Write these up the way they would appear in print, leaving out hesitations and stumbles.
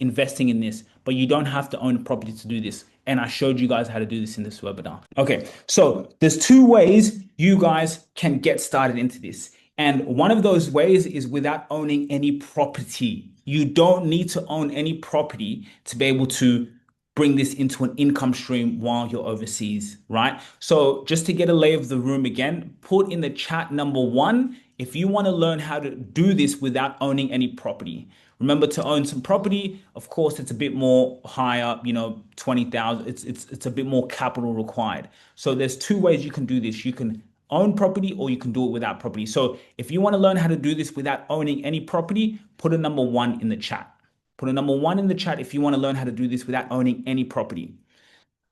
investing in this, but you don't have to own a property to do this. And I showed you guys how to do this in this webinar. Okay, so there's two ways you guys can get started into this. And one of those ways is without owning any property. You don't need to own any property to be able to bring this into an income stream while you're overseas, right? So just to get a lay of the room again, put in the chat number one if you want to learn how to do this without owning any property. Remember, to own some property, of course, it's a bit more higher, 20,000. It's a bit more capital required. So there's two ways you can do this. You can own property or you can do it without property. So if you want to learn how to do this without owning any property, put a number one in the chat. Put a number one in the chat if you want to learn how to do this without owning any property.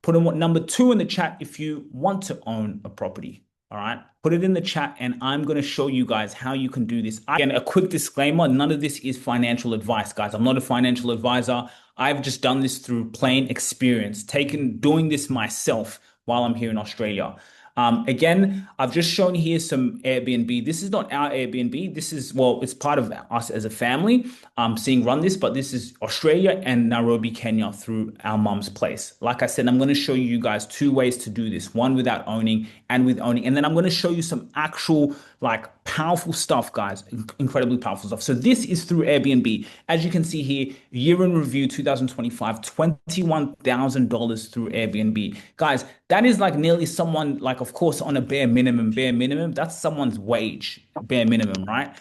Put a number two in the chat if you want to own a property. All right, put it in the chat and I'm going to show you guys how you can do this. Again, a quick disclaimer, none of this is financial advice, guys. I'm not a financial advisor. I've just done this through plain experience, doing this myself while I'm here in Australia. Again, I've just shown here some Airbnb. This is not our Airbnb. This is, well, it's part of us as a family seeing run this, but this is Australia and Nairobi, Kenya through our mom's place. Like I said, I'm going to show you guys two ways to do this, one without owning and with owning. And then I'm going to show you some actual powerful stuff, guys, incredibly powerful stuff. So this is through Airbnb. As you can see here, year in review 2025, $21,000 through Airbnb. Guys, that is nearly someone, of course, on a bare minimum, that's someone's wage, bare minimum, right?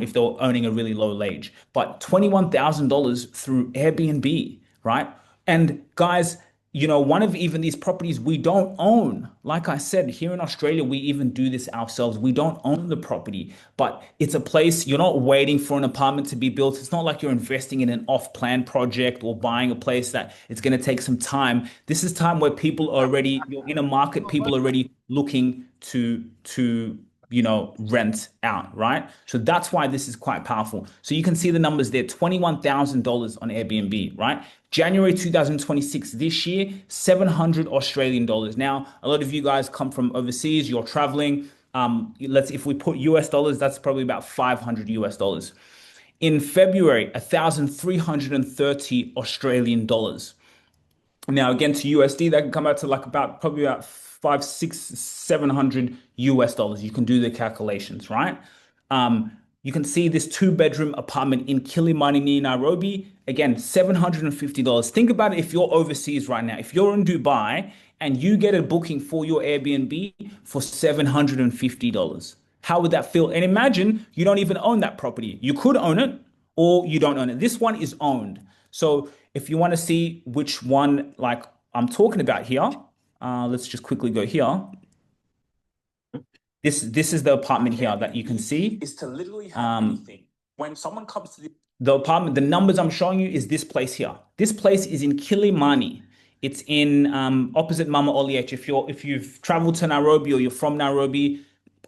If they're owning a really low wage, but $21,000 through Airbnb, right? And guys, one of even these properties we don't own. Like I said, here in Australia, we even do this ourselves. We don't own the property, but it's a place you're not waiting for an apartment to be built. It's not like you're investing in an off-plan project or buying a place that it's going to take some time. This is time where you're in a market, people are already looking to rent out, right? So that's why this is quite powerful. So you can see the numbers there, $21,000 on Airbnb, right? January 2026, this year, 700 Australian dollars. Now, a lot of you guys come from overseas, you're traveling. If we put US dollars, that's probably about 500 US dollars. In February, 1,330 Australian dollars. Now, again, to USD, that can come out to probably about 5, 6, 700 US dollars. You can do the calculations, right? You can see this 2-bedroom apartment in Kilimani near Nairobi. Again, $750. Think about it if you're overseas right now. If you're in Dubai and you get a booking for your Airbnb for $750, how would that feel? And imagine you don't even own that property. You could own it or you don't own it. This one is owned. So if you want to see which one I'm talking about here, let's just quickly go here. This is the apartment here that you can see. Is to literally have anything. When someone comes to the apartment, the numbers I'm showing you is this place here. This place is in Kilimani. It's in opposite Mama Oliech. If you've traveled to Nairobi or you're from Nairobi,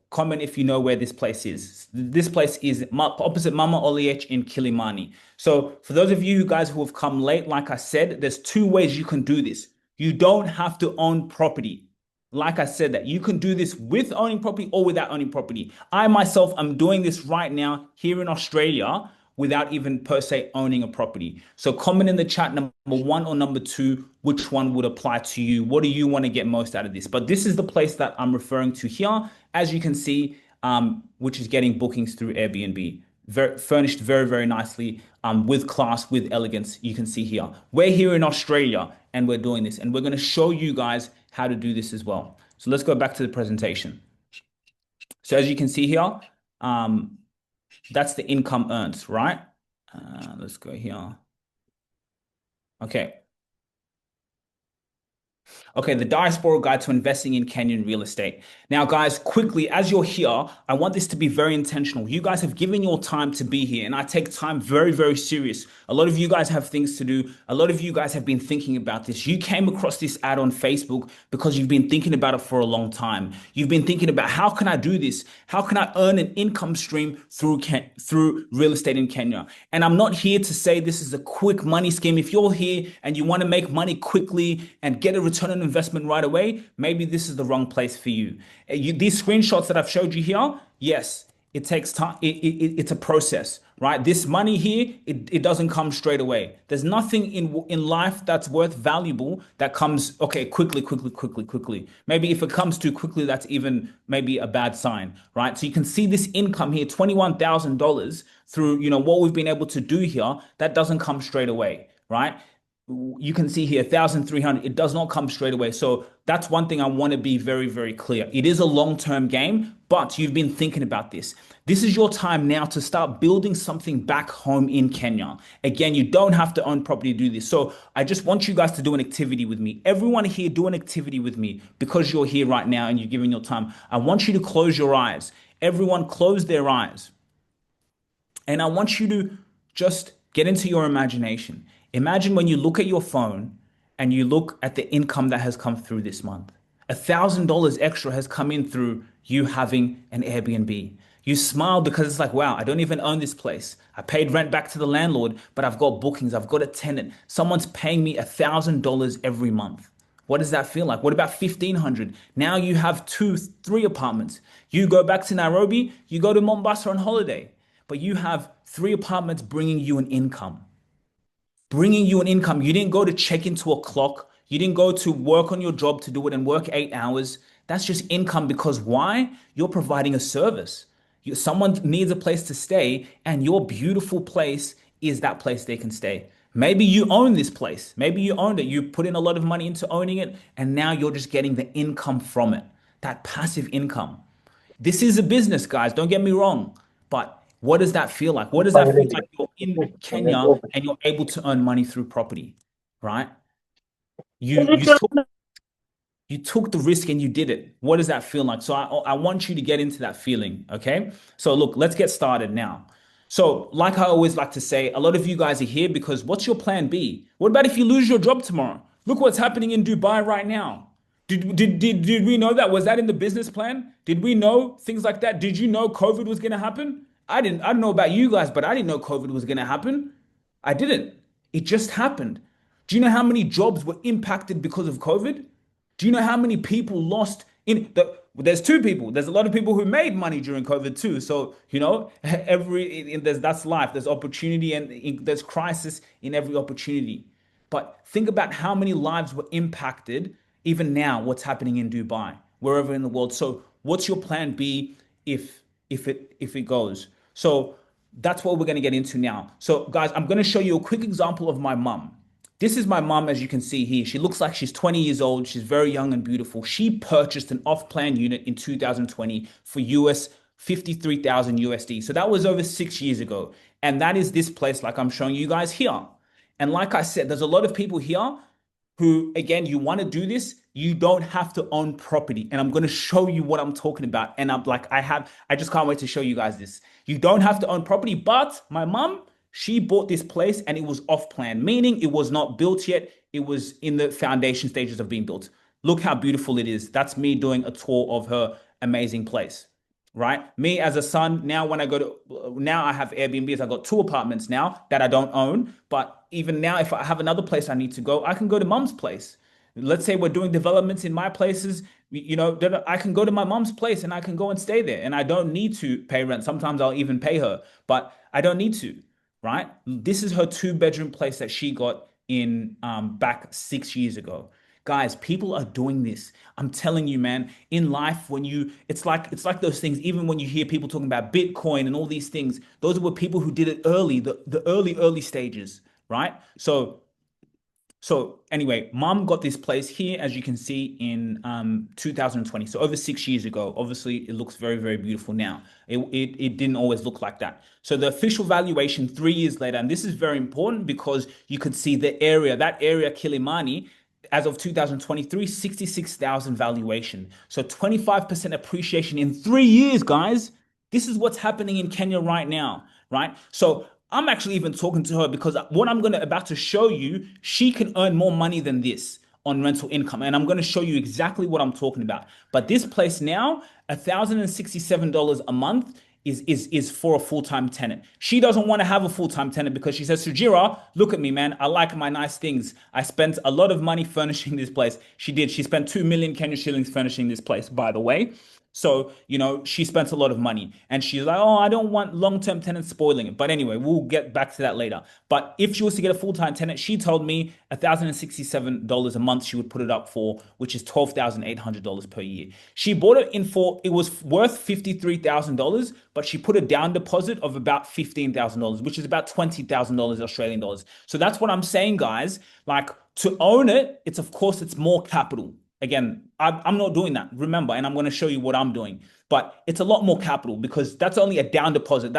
comment if you know where this place is. This place is opposite Mama Oliech in Kilimani. So for those of you guys who have come late, like I said, there's two ways you can do this. You don't have to own property. Like I said, that you can do this with owning property or without owning property. I myself am doing this right now here in Australia without even per se owning a property. So comment in the chat number one or number two, which one would apply to you? What do you want to get most out of this? But this is the place that I'm referring to here, as you can see, which is getting bookings through Airbnb. Furnished very, very nicely, with class, with elegance. You can see here. We're here in Australia and we're doing this, and we're going to show you guys how to do this as well. So let's go back to the presentation. So as you can see here, that's the income earned, right? Let's go here. Okay. Okay, the Diaspora Guide to Investing in Kenyan Real Estate. Now, guys, quickly, as you're here, I want this to be very intentional. You guys have given your time to be here, and I take time very, very serious. A lot of you guys have things to do. A lot of you guys have been thinking about this. You came across this ad on Facebook because you've been thinking about it for a long time. You've been thinking about, how can I do this? How can I earn an income stream through real estate in Kenya? And I'm not here to say this is a quick money scheme. If you're here and you want to make money quickly and get a return on investment right away, maybe this is the wrong place for you. These screenshots that I've showed you here, yes, It takes time. It's a process, right? This money here, it doesn't come straight away. There's nothing in life that's worth valuable that comes, okay, quickly, quickly, quickly, quickly. Maybe if it comes too quickly, that's even maybe a bad sign, right? So you can see this income here, $21,000 through, what we've been able to do here. That doesn't come straight away, right? You can see here 1,300. It does not come straight away. So that's one thing I want to be very, very clear. It is a long-term game, but you've been thinking about this. This is your time now to start building something back home in Kenya. Again, you don't have to own property to do this. So I just want you guys to do an activity with me. Everyone here, do an activity with me because you're here right now and you're giving your time. I want you to close your eyes. Everyone close their eyes. And I want you to just get into your imagination. Imagine when you look at your phone and you look at the income that has come through this month. $1,000 extra has come in through you having an Airbnb. You smile because it's like, wow, I don't even own this place. I paid rent back to the landlord, but I've got bookings. I've got a tenant. Someone's paying me $1,000 every month. What does that feel like? What about 1,500? Now you have 2, 3 apartments. You go back to Nairobi, you go to Mombasa on holiday, but you have 3 apartments bringing you an income. Bringing you an income. You didn't go to check into a clock. You didn't go to work on your job to do it and work 8 hours. That's just income because why? You're providing a service. Someone needs a place to stay, and your beautiful place is that place they can stay. Maybe you own this place. Maybe you owned it. You put in a lot of money into owning it, and now you're just getting the income from it. That passive income. This is a business, guys. Don't get me wrong. But what does that feel like? What does that feel like you're in Kenya and you're able to earn money through property, right? You took you took the risk and you did it. What does that feel like? So I want you to get into that feeling, okay? So look, let's get started now. So like I always like to say, a lot of you guys are here because what's your plan B? What about if you lose your job tomorrow? Look what's happening in Dubai right now. Did we know that? Was that in the business plan? Did we know things like that? Did you know COVID was going to happen? I don't know about you guys, but I didn't know COVID was going to happen. I didn't. It just happened. Do you know how many jobs were impacted because of COVID? Do you know how many people lost there's 2 people. There's a lot of people who made money during COVID too. So, that's life. There's opportunity and there's crisis in every opportunity. But think about how many lives were impacted even now, what's happening in Dubai, wherever in the world. So what's your plan B if it goes? So that's what we're going to get into now. So guys, I'm going to show you a quick example of my mum. This is my mum, as you can see here. She looks like she's 20 years old. She's very young and beautiful. She purchased an off-plan unit in 2020 for US 53,000 USD. So that was over 6 years ago. And that is this place like I'm showing you guys here. And like I said, there's a lot of people here who, again, you want to do this, you don't have to own property. And I'm going to show you what I'm talking about. And I just can't wait to show you guys this. You don't have to own property, but my mum, she bought this place and it was off plan, meaning it was not built yet. It was in the foundation stages of being built. Look how beautiful it is. That's me doing a tour of her amazing place, right? Me as a son, now I have Airbnbs. I've got 2 apartments now that I don't own. But even now, if I have another place I need to go, I can go to mum's place. Let's say we're doing developments in my places, I can go to my mom's place and I can go and stay there and I don't need to pay rent. Sometimes I'll even pay her, but I don't need to. Right? This is her 2-bedroom place that she got in back 6 years ago. Guys, people are doing this. I'm telling you, man, in life, it's like those things, even when you hear people talking about Bitcoin and all these things, those were people who did it early, the early stages, right? So anyway, mom got this place here, as you can see, in 2020. So over 6 years ago. Obviously, it looks very, very beautiful now. It didn't always look like that. So the official valuation 3 years later, and this is very important because you could see that area, Kilimani, as of 2023, 66,000 valuation. So 25% appreciation in 3 years, guys. This is what's happening in Kenya right now, right? So I'm actually even talking to her because what I'm about to show you, she can earn more money than this on rental income. And I'm going to show you exactly what I'm talking about. But this place now, $1,067 a month is for a full-time tenant. She doesn't want to have a full-time tenant because she says, Sujira, look at me, man. I like my nice things. I spent a lot of money furnishing this place. She did. She spent 2 million Kenyan shillings furnishing this place, by the way. So, she spent a lot of money and she's like, oh, I don't want long-term tenants spoiling it. But anyway, we'll get back to that later. But if she was to get a full-time tenant, she told me $1,067 a month she would put it up for, which is $12,800 per year. She bought it it was worth $53,000, but she put a down deposit of about $15,000, which is about $20,000 Australian dollars. So that's what I'm saying, guys. Like, to own it, of course, it's more capital. Again, I'm not doing that, remember, and I'm going to show you what I'm doing. But it's a lot more capital because that's only a down deposit.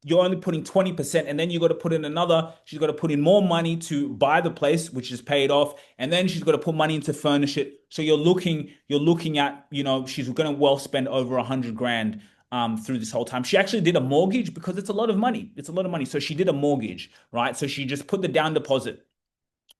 You're only putting 20%, and then you got to put in she's got to put in more money to buy the place, which is paid off, and then she's got to put money into furnish it. So you're looking at, she's going to well spend over 100 grand through this whole time. She actually did a mortgage because it's a lot of money. It's a lot of money. So she did a mortgage, right? So she just put the down deposit.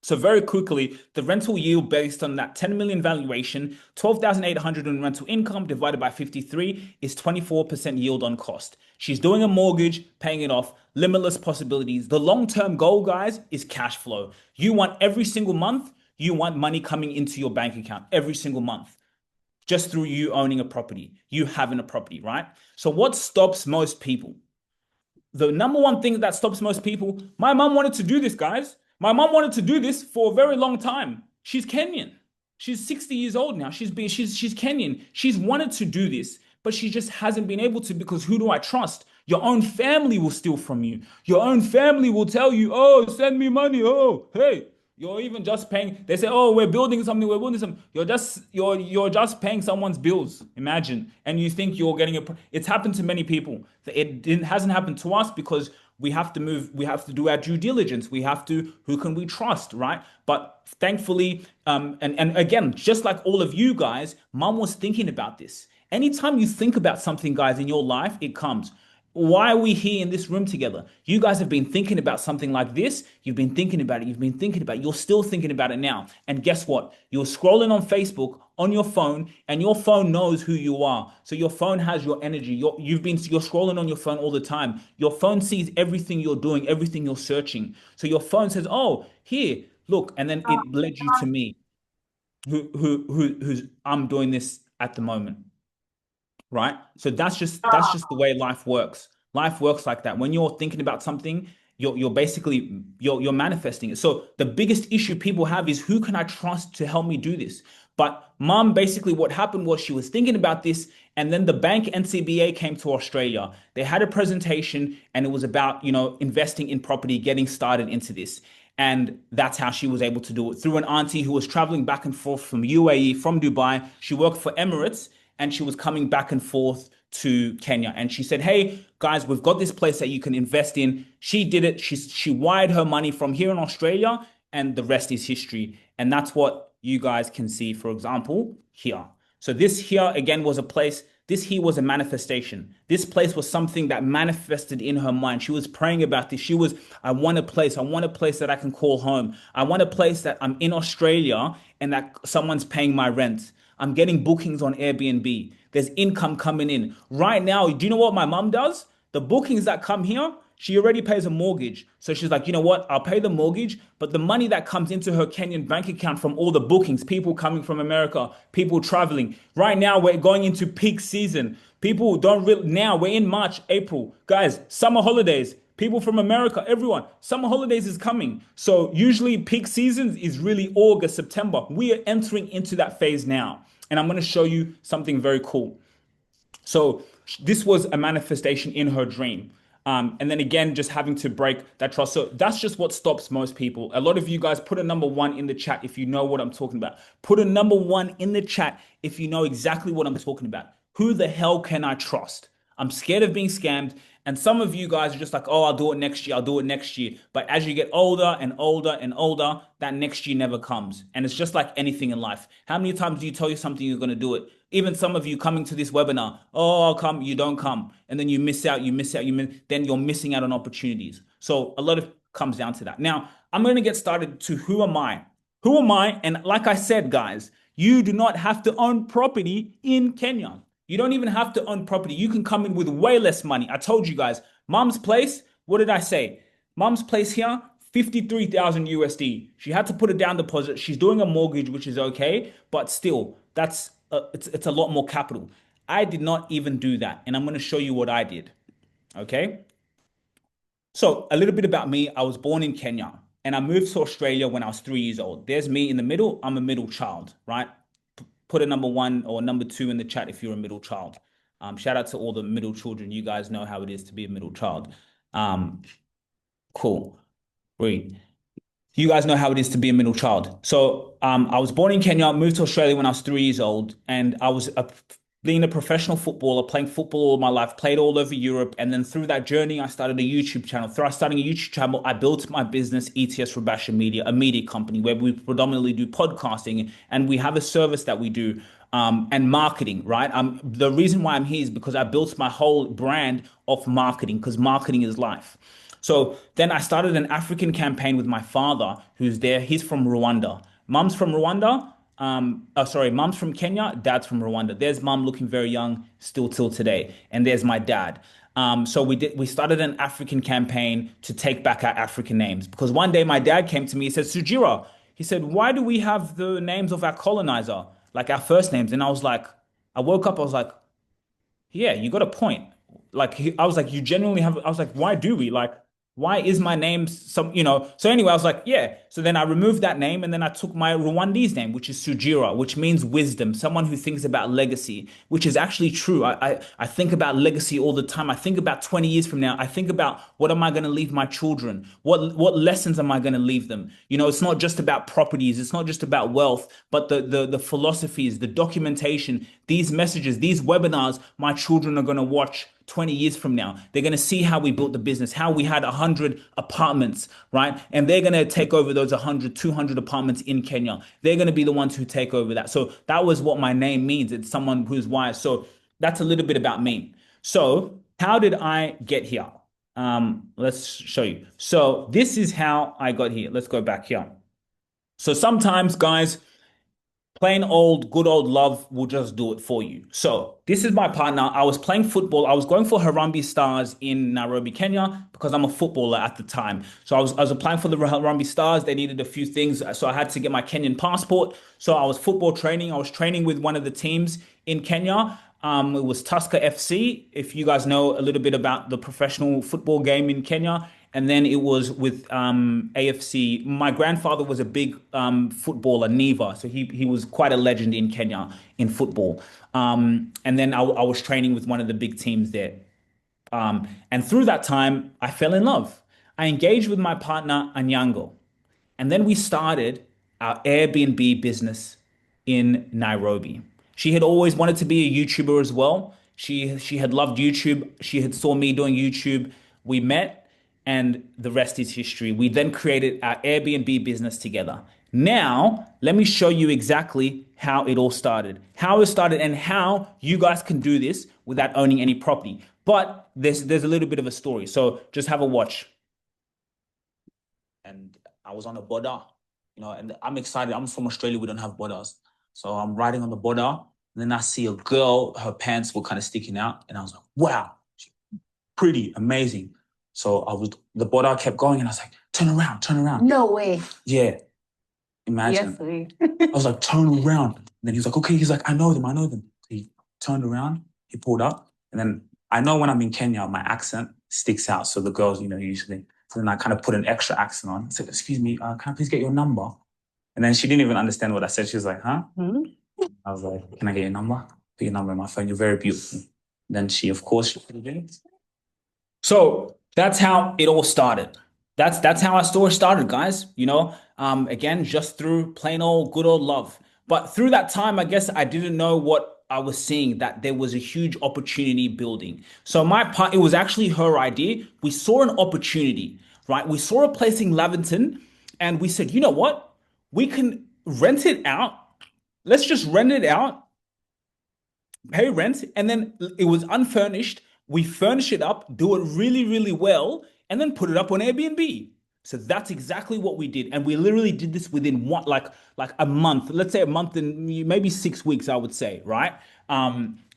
So very quickly, the rental yield based on that 10 million valuation, 12,800 in rental income divided by 53 is 24% yield on cost. She's doing a mortgage, paying it off, limitless possibilities. The long-term goal, guys, is cash flow. You want every single month, you want money coming into your bank account every single month, just through you owning a property, you having a property, right? So what stops most people? The number one thing that stops most people, my mom wanted to do this, guys. My mom wanted to do this for a very long time. She's Kenyan. She's 60 years old now. She's Kenyan. She's wanted to do this, but she just hasn't been able to because who do I trust? Your own family will steal from you. Your own family will tell you, oh, send me money. Oh, hey, you're even just paying. They say, oh, we're building something. We're building something. You're just paying someone's bills. Imagine, and you think you're getting it. It's happened to many people. Hasn't happened to us because we have to move. We have to do our due diligence. Who can we trust, right? But thankfully, and again, just like all of you guys, mom was thinking about this. Anytime you think about something, guys, in your life, it comes. Why are we here in this room together? You guys have been thinking about something like this. You've been thinking about it. You've been thinking about it. You're still thinking about it now. And guess what? You're scrolling on Facebook on your phone, and your phone knows who you are. So your phone has your energy. You're scrolling on your phone all the time. Your phone sees everything you're doing, everything you're searching. So your phone says, "Oh, here, look," and then it led you to me, who's I'm doing this at the moment, right? So that's just the way life works. Life works like that. When you're thinking about something, you're basically you're manifesting it. So the biggest issue people have is who can I trust to help me do this? But mom, basically what happened was she was thinking about this, and then the bank NCBA came to Australia. They had a presentation, and it was about, investing in property, getting started into this. And that's how she was able to do it through an auntie who was traveling back and forth from UAE, from Dubai. She worked for Emirates, and she was coming back and forth to Kenya. And she said, hey, guys, we've got this place that you can invest in. She did it. She wired her money from here in Australia, and the rest is history. And that's what you guys can see, for example, here. So this here, again, was a place. This here was a manifestation. This place was something that manifested in her mind. She was praying about this. I want a place. I want a place that I can call home. I want a place that I'm in Australia and that someone's paying my rent. I'm getting bookings on Airbnb. There's income coming in. Right now, do you know what my mom does? The bookings that come here, she already pays a mortgage. So she's like, you know what? I'll pay the mortgage, but the money that comes into her Kenyan bank account from all the bookings, people coming from America, people traveling. Right now, we're going into peak season. People don't really, now we're in March, April. Guys, summer holidays. People from America, everyone, summer holidays is coming. So usually peak seasons is really August, September. We are entering into that phase now. And I'm going to show you something very cool. So this was a manifestation in her dream. And then again, just having to break that trust. So that's just what stops most people. A lot of you guys put a number one in the chat if you know what I'm talking about. Put a number one in the chat if you know exactly what I'm talking about. Who the hell can I trust? I'm scared of being scammed. And some of you guys are just like, oh, I'll do it next year. I'll do it next year. But as you get older and older and older, that next year never comes. And it's just like anything in life. How many times do you tell you something you're going to do it? Even some of you coming to this webinar, oh, I'll come, you don't come. And then you miss out, then you're missing out on opportunities. So a lot of comes down to that. Now, I'm going to get started to who am I? Who am I? And like I said, guys, you do not have to own property in Kenya. You don't even have to own property. You can come in with way less money. I told you guys, mom's place, what did I say? Mom's place here, 53,000 USD. She had to put a down deposit. She's doing a mortgage, which is okay, but still, it's a lot more capital. I did not even do that. And I'm going to show you what I did. Okay. So, a little bit about me. I was born in Kenya and I moved to Australia when I was 3 years old. There's me in the middle. I'm a middle child, right? Put a number one or number two in the chat if you're a middle child. Shout out to all the middle children. You guys know how it is to be a middle child. Um, cool. Great. You guys know how it is to be a middle child. So I was born in Kenya, moved to Australia when I was 3 years old, and I was being a professional footballer, playing football all my life, played all over Europe. And then through that journey, I started a YouTube channel. Through starting a YouTube channel, I built my business, ETS Rabasha Media, a media company where we predominantly do podcasting, and we have a service that we do and marketing, right? The reason why I'm here is because I built my whole brand off marketing, because marketing is life. So then I started an African campaign with my father, who's there. He's from Rwanda. Mum's from Rwanda. Mum's from Kenya. Dad's from Rwanda. There's mum looking very young, still till today, and there's my dad. So we started an African campaign to take back our African names because one day my dad came to me. He said, "Sujira," he said, "why do we have the names of our colonizer, like our first names?" And I was like, I woke up. I was like, yeah, you got a point. Like I was like, you genuinely have. I was like, why do we like? Why is my name some? So anyway, I was like, yeah. So then I removed that name, and then I took my Rwandese name, which is Sujira, which means wisdom. Someone who thinks about legacy, which is actually true. I think about legacy all the time. I think about 20 years from now. I think about what am I going to leave my children? What lessons am I going to leave them? It's not just about properties. It's not just about wealth, but the philosophies, the documentation, these messages, these webinars. My children are going to watch 20 years from now. They're going to see how we built the business, how we had 100 apartments, right? And they're going to take over those 100, 200 apartments in Kenya. They're going to be the ones who take over that. So that was what my name means. It's someone who's wise. So that's a little bit about me. So how did I get here? Let's show you. So this is how I got here. Let's go back here. So sometimes, guys, plain old, good old love will just do it for you. So this is my partner. I was playing football. I was going for Harambee Stars in Nairobi, Kenya, because I'm a footballer at the time. So I was applying for the Harambee Stars. They needed a few things. So I had to get my Kenyan passport. So I was football training. I was training with one of the teams in Kenya. It was Tusker FC, if you guys know a little bit about the professional football game in Kenya. And then it was with AFC. My grandfather was a big footballer, Neva. So he was quite a legend in Kenya in football. And then I was training with one of the big teams there. And through that time, I fell in love. I engaged with my partner, Anyango. And then we started our Airbnb business in Nairobi. She had always wanted to be a YouTuber as well. She had loved YouTube. She had saw me doing YouTube. We met and the rest is history. We then created our Airbnb business together. Now, let me show you exactly how it all started. How it started and how you guys can do this without owning any property. But there's a little bit of a story. So just have a watch. And I was on a border, and I'm excited. I'm from Australia. We don't have borders. So I'm riding on the border. And then I see a girl, her pants were kind of sticking out. And I was like, wow, pretty, amazing. So the border kept going and I was like, turn around, turn around. No way. Yeah. Imagine. Yes, way. I was like, turn around. And then he was like, okay. He's like, I know them. So he turned around, he pulled up. And then I know when I'm in Kenya, my accent sticks out. So the girls, usually. So then I kind of put an extra accent on. I said, excuse me, can I please get your number? And then she didn't even understand what I said. She was like, huh? Mm-hmm. I was like, can I get your number? Put your number in my phone. You're very beautiful. Then she put it in. So that's how it all started. That's how our story started, guys. Again, just through plain old good old love. But through that time, I guess I didn't know what I was seeing, that there was a huge opportunity building. So it was actually her idea. We saw an opportunity, right? We saw a place in Lavington and we said, you know what? We can rent it out. Let's just rent it out, pay rent, and then it was unfurnished. We furnish it up, do it really, really well, and then put it up on Airbnb. So that's exactly what we did. And we literally did this within like a month, let's say a month and maybe 6 weeks, I would say, right?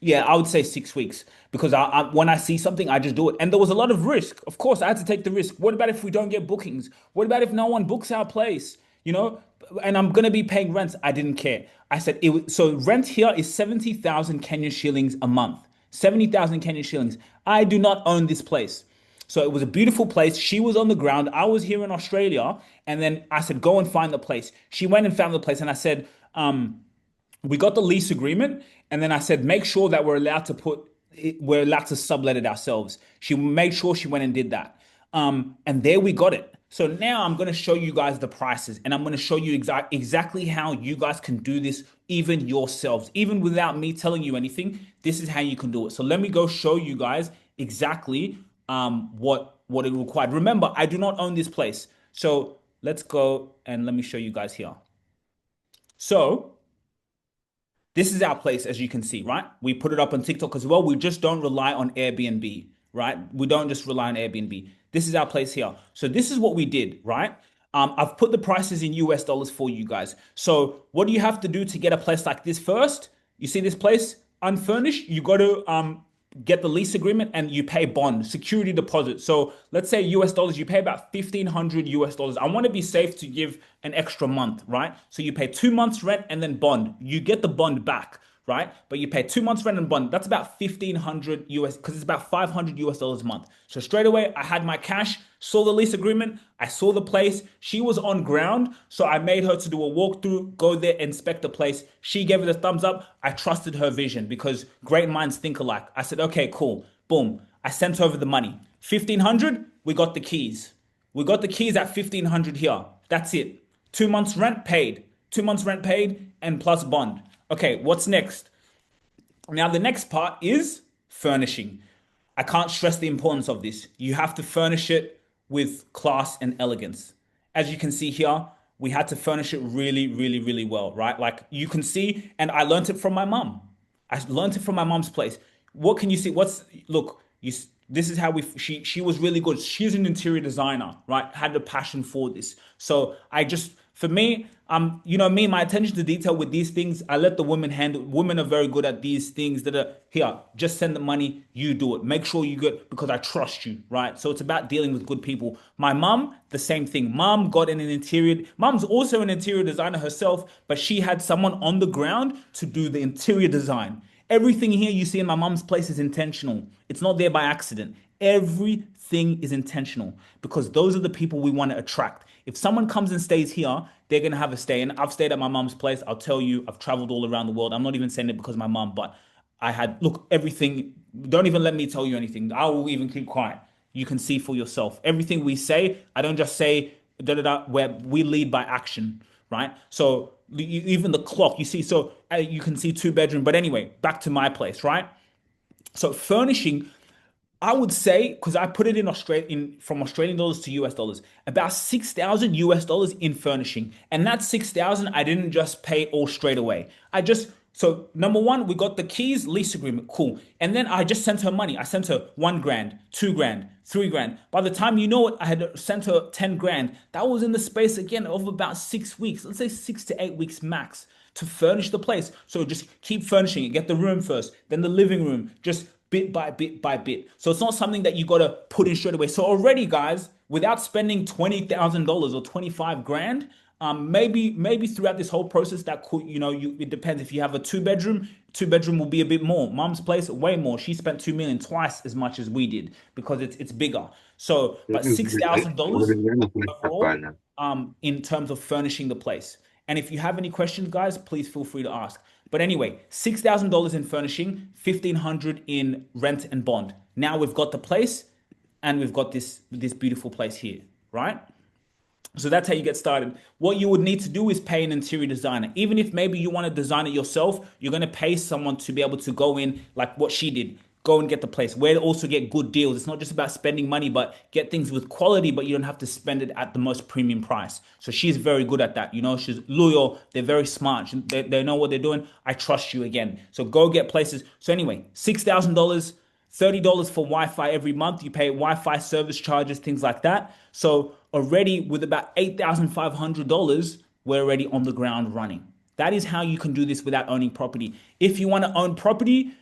Yeah, I would say 6 weeks because when I see something, I just do it. And there was a lot of risk. Of course, I had to take the risk. What about if we don't get bookings? What about if no one books our place? and I'm gonna be paying rent. I didn't care. I said so rent here is 70,000 Kenyan shillings a month. 70,000 Kenyan shillings. I do not own this place. So it was a beautiful place. She was on the ground. I was here in Australia. And then I said, go and find the place. She went and found the place. And I said, we got the lease agreement. And then I said, make sure that we're allowed to sublet it ourselves. She made sure she went and did that. And there we got it. So now I'm going to show you guys the prices and I'm going to show you exactly how you guys can do this even yourselves, even without me telling you anything. This is how you can do it. So let me go show you guys exactly what it required. Remember, I do not own this place. So let's go and let me show you guys here. So this is our place, as you can see, right? We put it up on TikTok as well. We just don't rely on Airbnb, right? We don't just rely on Airbnb. This is our place here. So this is what we did, right? I've put the prices in US dollars for you guys. So what do you have to do to get a place like this first? You see this place unfurnished? You got to get the lease agreement and you pay bond, security deposit. So let's say US dollars, you pay about 1,500 US dollars. I want to be safe to give an extra month, right? So you pay 2 months rent and then bond. You get the bond back, right? But you pay 2 months rent and bond. That's about 1,500 US because it's about 500 US dollars a month. So straight away, I had my cash, saw the lease agreement, I saw the place. She was on ground, so I made her to do a walkthrough, go there, inspect the place. She gave it a thumbs up. I trusted her vision because great minds think alike. I said, okay, cool. Boom. I sent over the money. 1,500, we got the keys. We got the keys at 1,500 here. That's it. 2 months rent paid. 2 months rent paid and plus bond. Okay, what's next? Now, the next part is furnishing. I can't stress the importance of this. You have to furnish it with class and elegance. As you can see here, we had to furnish it really, really, really well, right? Like you can see, and I learned it from my mom. I learned it from my mom's place. What can you see? Look, this is how she was really good. She's an interior designer, right? Had a passion for this. So for me, my attention to detail with these things, I let the women handle. Women are very good at these things that are here. Just send the money, you do it. Make sure you get because I trust you, right? So it's about dealing with good people. My mom, the same thing. Mom's also an interior designer herself, but she had someone on the ground to do the interior design. Everything here you see in my mom's place is intentional. It's not there by accident. Everything is intentional because those are the people we want to attract. If someone comes and stays here, they're going to have a stay. And I've stayed at my mom's place. I'll tell you, I've traveled all around the world. I'm not even saying it because of my mom, but look, everything. Don't even let me tell you anything. I will even keep quiet. You can see for yourself. Everything we say, I don't just say da da da, where we lead by action, right? So even the clock, you see, so you can see 2 bedroom. But anyway, back to my place, right? So furnishing, I would say, because I put it from Australian dollars to US dollars, about 6,000 US dollars in furnishing. And that 6,000, I didn't just pay all straight away. So number one, we got the keys, lease agreement, cool. And then I just sent her money. I sent her 1 grand, 2 grand, 3 grand. By the time you know it, I had sent her 10 grand. That was in the space again of about 6 weeks, let's say 6 to 8 weeks max to furnish the place. So just keep furnishing it, get the room first, then the living room, just bit by bit by bit. So it's not something that you got to put in straight away. So already, guys, without spending $20,000 or 25 grand, maybe throughout this whole process that could, it depends. If you have a 2 bedroom, 2 bedroom will be a bit more. Mom's place, way more. She spent 2 million, twice as much as we did because it's bigger. So, but $6,000 overall, in terms of furnishing the place. And if you have any questions, guys, please feel free to ask. But anyway, $6,000 in furnishing, 1,500 in rent and bond. Now we've got the place and we've got this beautiful place here, right? So that's how you get started. What you would need to do is pay an interior designer. Even if maybe you want to design it yourself, you're going to pay someone to be able to go in like what she did. Go and get the place where to also get good deals. It's not just about spending money, but get things with quality, but you don't have to spend it at the most premium price. So she's very good at that. She's loyal. They're very smart. They know what they're doing. I trust you again. So go get places. So anyway, $6,000, $30 for Wi-Fi every month. You pay Wi-Fi service charges, things like that. So already with about $8,500, we're already on the ground running. That is how you can do this without owning property. If you want to own property,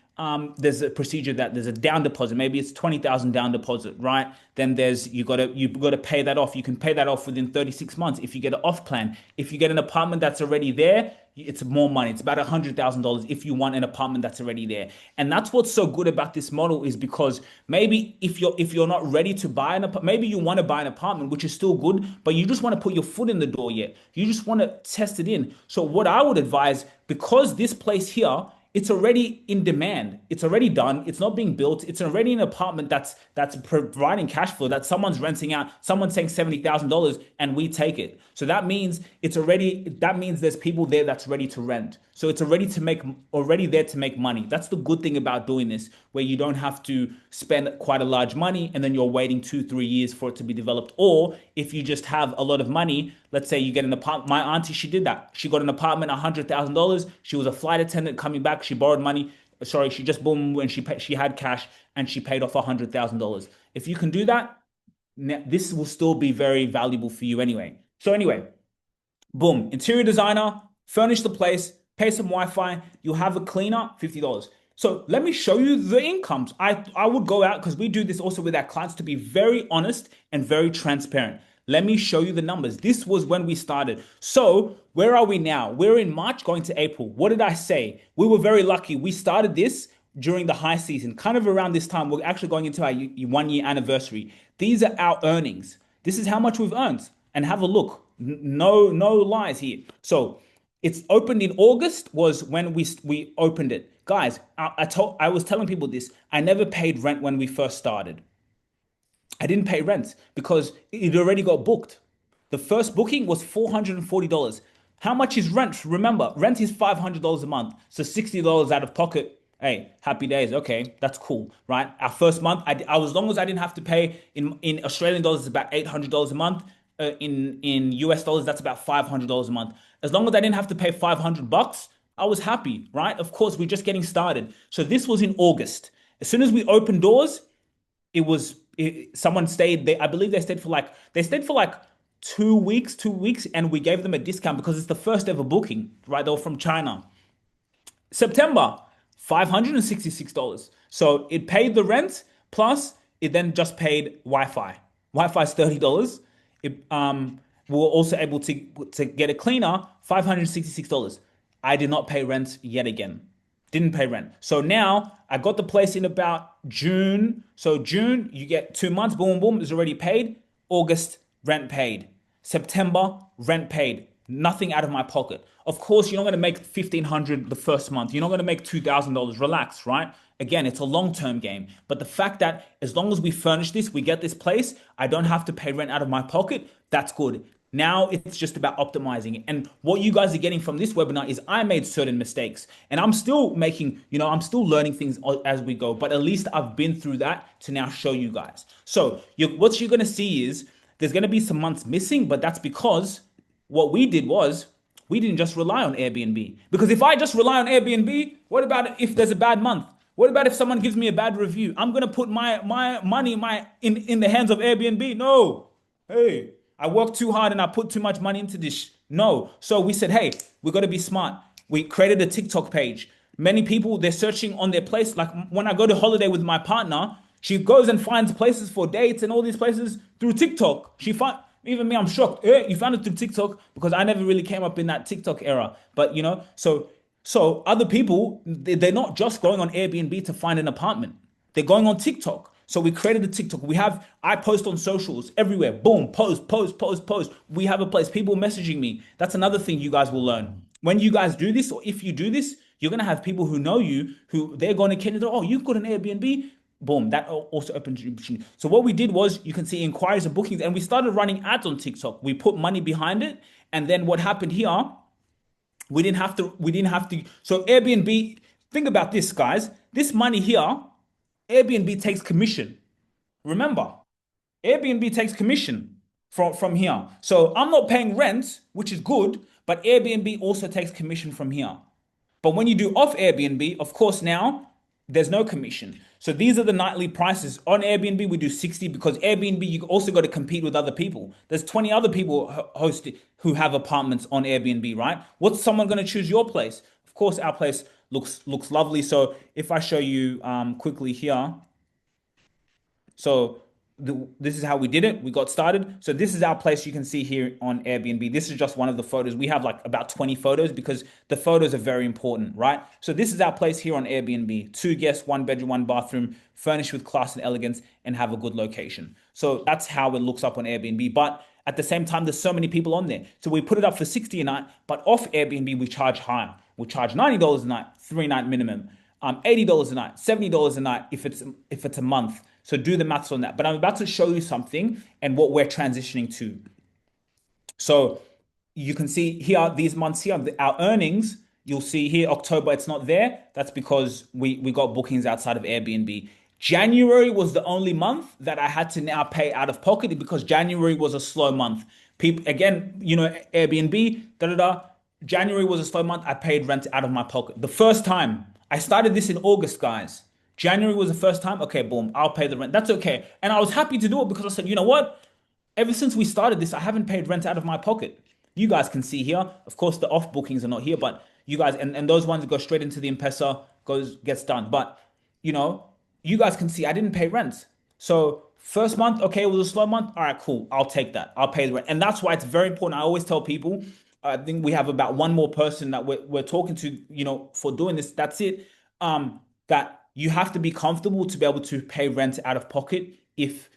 there's a procedure that there's a down deposit. Maybe it's 20,000 down deposit, right? Then you gotta pay that off. You can pay that off within 36 months if you get an off plan. If you get an apartment that's already there, it's more money. It's about $100,000 if you want an apartment that's already there. And that's what's so good about this model, is because maybe if you're not ready to buy an apartment, maybe you want to buy an apartment, which is still good, but you just want to put your foot in the door yet. You just want to test it in. So what I would advise, because this place here, it's already in demand. It's already done. It's not being built. It's already an apartment that's providing cash flow, that someone's renting out. Someone's saying $70,000 and we take it. So that means there's people there that's ready to rent. So it's already there to make money. That's the good thing about doing this, where you don't have to spend quite a large money and then you're waiting 2-3 years for it to be developed. Or if you just have a lot of money, let's say you get an apartment. My auntie, she did that. She got an apartment, $100,000. She was a flight attendant coming back. She borrowed money. Sorry, she just boom, when she had cash and she paid off $100,000. If you can do that, this will still be very valuable for you anyway. So anyway, boom, interior designer, furnish the place, pay some Wi-Fi, you'll have a cleaner, $50. So let me show you the incomes. I would go out, because we do this also with our clients, to be very honest and very transparent. Let me show you the numbers. This was when we started. So where are we now? We're in March going to April. What did I say? We were very lucky. We started this during the high season, kind of around this time. We're actually going into our 1-year anniversary. These are our earnings. This is how much we've earned. And have a look. No lies here. So it's opened in August was when we opened it. Guys, I was telling people this. I never paid rent when we first started. I didn't pay rent because it already got booked. The first booking was $440. How much is rent? Remember, rent is $500 a month. So $60 out of pocket. Hey, happy days. Okay, that's cool, right? Our first month, as long as I didn't have to pay in Australian dollars, it's about $800 a month. In US dollars, that's about $500 a month. As long as I didn't have to pay $500, I was happy, right? Of course, we're just getting started. So this was in August. As soon as we opened doors, someone stayed there. I believe they stayed for like 2 weeks, and we gave them a discount because it's the first ever booking, right? They were from China. September, $566. So it paid the rent, plus it then just paid Wi-Fi. Wi-Fi is $30. We were also able to get a cleaner, $566. I did not pay rent yet again. Didn't pay rent. So now I got the place in about June. So June, you get 2 months, boom, boom, is already paid. August, rent paid. September, rent paid. Nothing out of my pocket. Of course, you're not going to make $1,500 the first month. You're not going to make $2,000. Relax, right? Again, it's a long-term game. But the fact that as long as we furnish this, we get this place, I don't have to pay rent out of my pocket, that's good. Now it's just about optimizing it. And what you guys are getting from this webinar is I made certain mistakes, and I'm still I'm still learning things as we go, but at least I've been through that to now show you guys. So what you're going to see is there's going to be some months missing, but that's because what we did was we didn't just rely on Airbnb. Because if I just rely on Airbnb, what about if there's a bad month? What about if someone gives me a bad review? I'm going to put my money in the hands of Airbnb. No. Hey, I worked too hard and I put too much money into this. No. So we said, hey, we got to be smart. We created a TikTok page. Many people, they're searching on their place. Like when I go to holiday with my partner, she goes and finds places for dates and all these places through TikTok. Even me, I'm shocked. You found it through TikTok, because I never really came up in that TikTok era. But so other people, they're not just going on Airbnb to find an apartment. They're going on TikTok. So we created a TikTok. I post on socials everywhere. Boom, post. We have a place. People messaging me. That's another thing you guys will learn. When you guys do this, or if you do this, you're going to have people who know you, who they're going to Kenya. Oh, you've got an Airbnb. Boom, that also opens the opportunity. So what we did was, you can see inquiries and bookings, and we started running ads on TikTok. We put money behind it. And then what happened here, we didn't have to. So Airbnb, think about this, guys. This money here, Airbnb takes commission. Remember, Airbnb takes commission from here. So I'm not paying rent, which is good, but Airbnb also takes commission from here. But when you do off Airbnb, of course, now there's no commission. So these are the nightly prices. On Airbnb, we do 60, because Airbnb, you also got to compete with other people. There's 20 other people hosted who have apartments on Airbnb, right? What's someone going to choose your place? Of course, our place looks lovely. So if I show you quickly here, so this is how we did it. We got started. So this is our place. You can see here on Airbnb. This is just one of the photos. We have like about 20 photos because the photos are very important, right? So this is our place here on Airbnb. 2 guests, 1 bedroom, 1 bathroom, furnished with class and elegance, and have a good location. So that's how it looks up on Airbnb. But at the same time, there's so many people on there. So we put it up for 60 a night, but off Airbnb, we charge higher. We charge $90 a night, 3-night minimum. $80 a night, $70 a night if it's a month. So do the maths on that. But I'm about to show you something and what we're transitioning to. So you can see here, these months here, our earnings, you'll see here, October, it's not there. That's because we got bookings outside of Airbnb. January was the only month that I had to now pay out of pocket because January was a slow month. People, again, Airbnb, January was a slow month. I paid rent out of my pocket. The first time I started this in August, guys. January was the first time. Okay, boom, I'll pay the rent. That's okay. And I was happy to do it because I said, you know what? Ever since we started this, I haven't paid rent out of my pocket. You guys can see here. Of course, the off bookings are not here, but you guys, and those ones that go straight into the M-Pesa gets done. But, you guys can see I didn't pay rent. So first month, okay, it was a slow month. All right, cool. I'll take that. I'll pay the rent. And that's why it's very important. I always tell people, I think we have about one more person that we're talking to, for doing this. That's it. That you have to be comfortable to be able to pay rent out of pocket if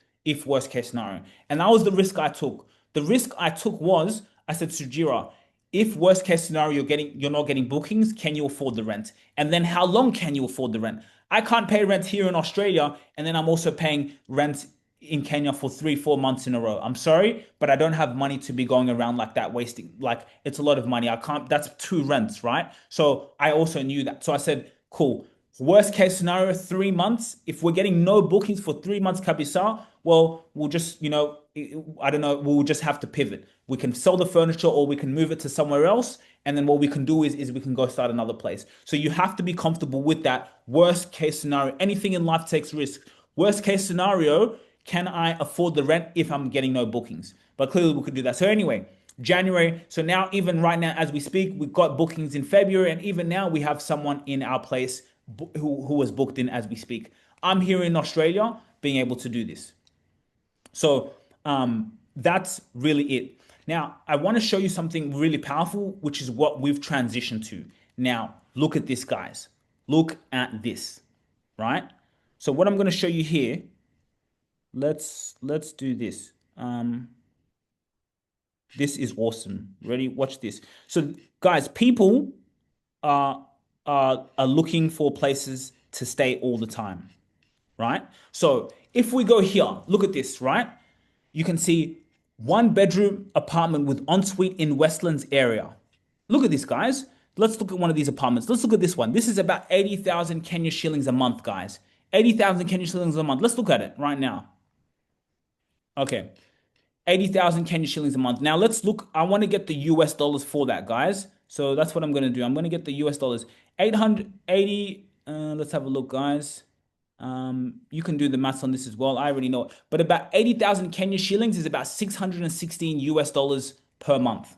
worst case scenario. And that was the risk I took. The risk I took was I said, Sujira, if worst case scenario you're not getting bookings, can you afford the rent? And then how long can you afford the rent? I can't pay rent here in Australia, and then I'm also paying rent in Kenya for 3-4 months in a row. I'm sorry, but I don't have money to be going around like that, wasting, like, it's a lot of money. I can't, that's 2 rents, right? So I also knew that. So I said, cool. Worst case scenario, 3 months. If we're getting no bookings for 3 months, Kabisa, well, we'll just, I don't know, we'll just have to pivot. We can sell the furniture or we can move it to somewhere else. And then what we can do is we can go start another place. So you have to be comfortable with that worst case scenario. Anything in life takes risk. Worst case scenario, can I afford the rent if I'm getting no bookings? But clearly we could do that. So anyway, January. So now, even right now, as we speak, we've got bookings in February. And even now we have someone in our place who was booked in as we speak. I'm here in Australia being able to do this. So that's really it. Now, I want to show you something really powerful, which is what we've transitioned to. Now, look at this, guys. Look at this, right? So what I'm going to show you here, let's do this. This is awesome. Ready? Watch this. So, guys, people are looking for places to stay all the time, right? So if we go here, look at this, right? You can see 1-bedroom apartment with ensuite in Westlands area. Look at this, guys. Let's look at one of these apartments. Let's look at this one. This is about 80,000 Kenya shillings a month, guys. 80,000 Kenya shillings a month. Let's look at it right now. Okay. 80,000 Kenya shillings a month. Now let's look. I want to get the US dollars for that, guys. So that's what I'm going to do. I'm going to get the US dollars. 880. Let's have a look, guys. You can do the maths on this as well. I already know it. But about 80,000 Kenya shillings is about 616 US dollars per month.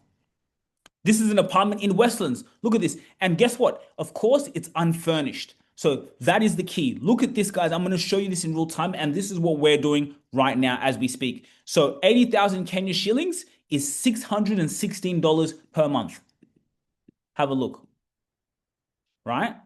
This is an apartment in Westlands. Look at this. And guess what? Of course, it's unfurnished. So that is the key. Look at this, guys. I'm going to show you this in real time. And this is what we're doing right now as we speak. So 80,000 Kenya shillings is $616 per month. Have a look. Right?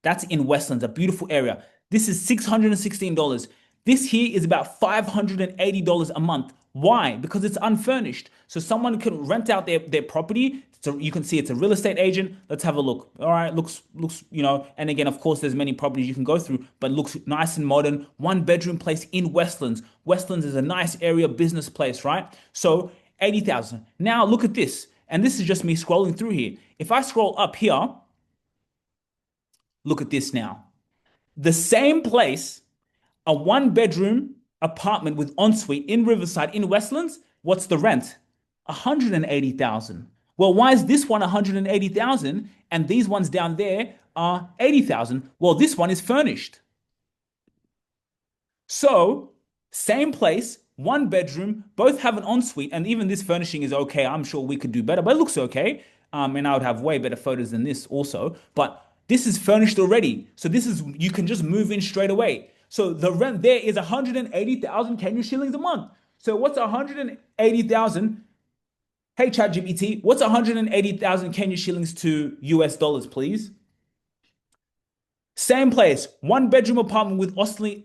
That's in Westlands, a beautiful area. This is $616. This here is about $580 a month. Why? Because it's unfurnished. So someone can rent out their property. So you can see it's a real estate agent. Let's have a look. All right, looks, and again, of course, there's many properties you can go through, but looks nice and modern. 1-bedroom place in Westlands. Westlands is a nice area, business place, right? So 80,000. Now look at this. And this is just me scrolling through here. If I scroll up here, look at this now. The same place, a 1-bedroom apartment with ensuite in Riverside in Westlands, what's the rent? 180,000. Well, why is this one 180,000 and these ones down there are 80,000? Well, this one is furnished. So, same place, 1-bedroom, both have an ensuite, and even this furnishing is okay. I'm sure we could do better, but it looks okay. And I would have way better photos than this also. But this is furnished already. So this is, you can just move in straight away. So the rent there is 180,000 Kenyan shillings a month. So what's 180,000? Hey, ChatGPT, what's 180,000 Kenyan shillings to US dollars, please? Same place, one bedroom apartment with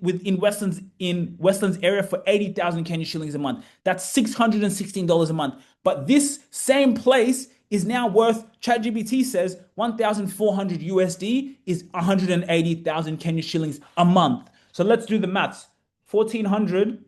within Westlands area for 80,000 Kenyan shillings a month. That's $616 a month. But this same place is now worth, ChatGPT says 1,400 USD is 180,000 Kenyan shillings a month. So let's do the maths. 1,400.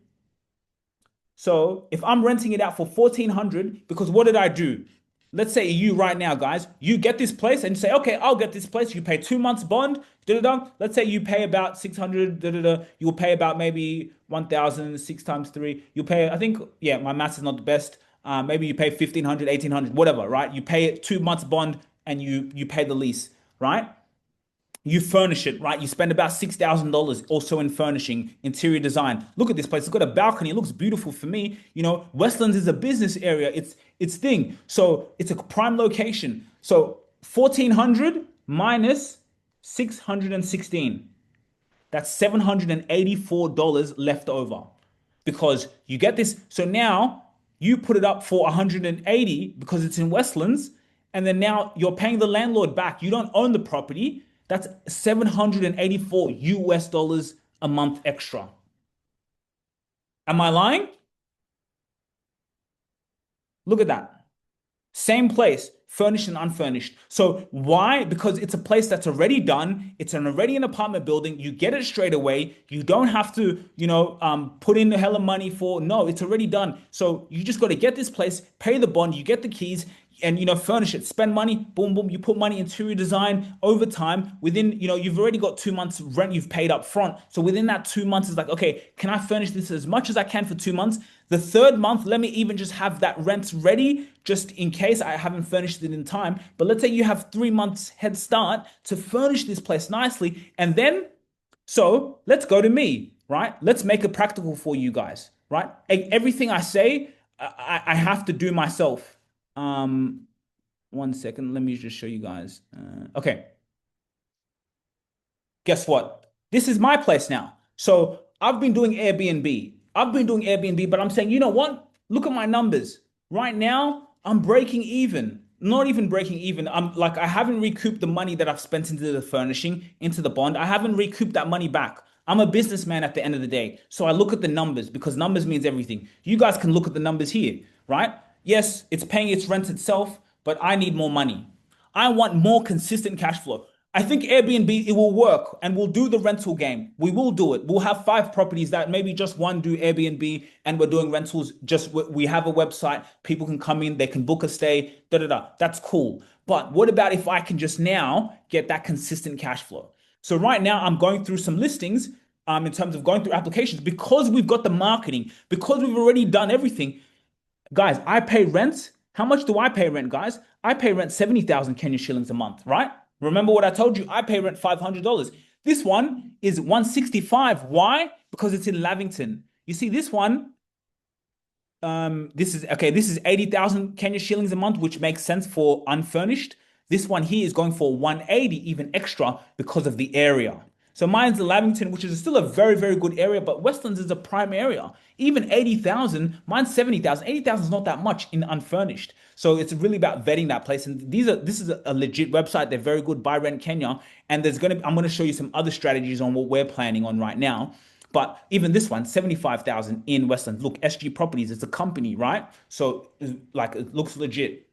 So if I'm renting it out for 1,400, because what did I do? Let's say you right now, guys, you get this place and say, okay, I'll get this place. You pay 2 months bond. Da-da-da. Let's say you pay about 600. Da-da-da. You'll pay about maybe 1,000, 6 times 3. You pay, I think, yeah, my maths is not the best. Maybe you pay 1,500, 1,800, whatever, right? You pay it 2 months bond and you pay the lease, right? You furnish it, right? You spend about $6,000 also in furnishing, interior design. Look at this place. It's got a balcony. It looks beautiful for me. You know, Westlands is a business area. It's thing. So it's a prime location. So 1,400 minus 616. That's $784 left over because you get this. So now you put it up for 180 because it's in Westlands, and then now you're paying the landlord back. You don't own the property. That's 784 US dollars a month extra. Am I lying? Look at that. Same place, furnished and unfurnished. So why? Because it's a place that's already done. It's already an apartment building. You get it straight away. You don't have to, put in a hell of money for, no, it's already done. So you just got to get this place, pay the bond, you get the keys, and furnish it, spend money, boom boom, you put money interior design over time. Within, you've already got 2 months rent you've paid up front. So within that 2 months is like, okay, can I furnish this as much as I can for 2 months? The third month, let me even just have that rent ready just in case I haven't furnished it in time. But let's say you have 3 months head start to furnish this place nicely. And then, so let's go to me, right? Let's make it practical for you guys, right? Everything I say, I have to do myself. 1 second, let me just show you guys. Okay. Guess what? This is my place now. So I've been doing Airbnb, but I'm saying, you know what? Look at my numbers. Right now, I'm breaking even. Not even breaking even. I haven't recouped the money that I've spent into the furnishing, into the bond. I haven't recouped that money back. I'm a businessman at the end of the day. So I look at the numbers because numbers means everything. You guys can look at the numbers here, right? Yes, it's paying its rent itself, but I need more money. I want more consistent cash flow. I think Airbnb, it will work and we'll do the rental game. We will do it. We'll have 5 properties that maybe just one do Airbnb and we're doing rentals. We have a website. People can come in, they can book a stay, da da da. That's cool. But what about if I can just now get that consistent cash flow? So right now I'm going through some listings in terms of going through applications because we've got the marketing, because we've already done everything. Guys, I pay rent. How much do I pay rent, guys? I pay rent 70,000 Kenyan shillings a month, right? Remember what I told you? I pay rent $500. This one is 165. Why? Because it's in Lavington. You see, this one, this is 80,000 Kenyan shillings a month, which makes sense for unfurnished. This one here is going for 180, even extra because of the area. So mine's the Lavington, which is still a very, very good area, but Westlands is a prime area. Even 80,000, mine's 70,000. 80,000 is not that much in unfurnished. So it's really about vetting that place. And this is a legit website. They're very good, Buy Rent Kenya. And I'm going to show you some other strategies on what we're planning on right now. But even this one, 75,000 in Westlands. Look, SG Properties, it's a company, right? So it looks legit.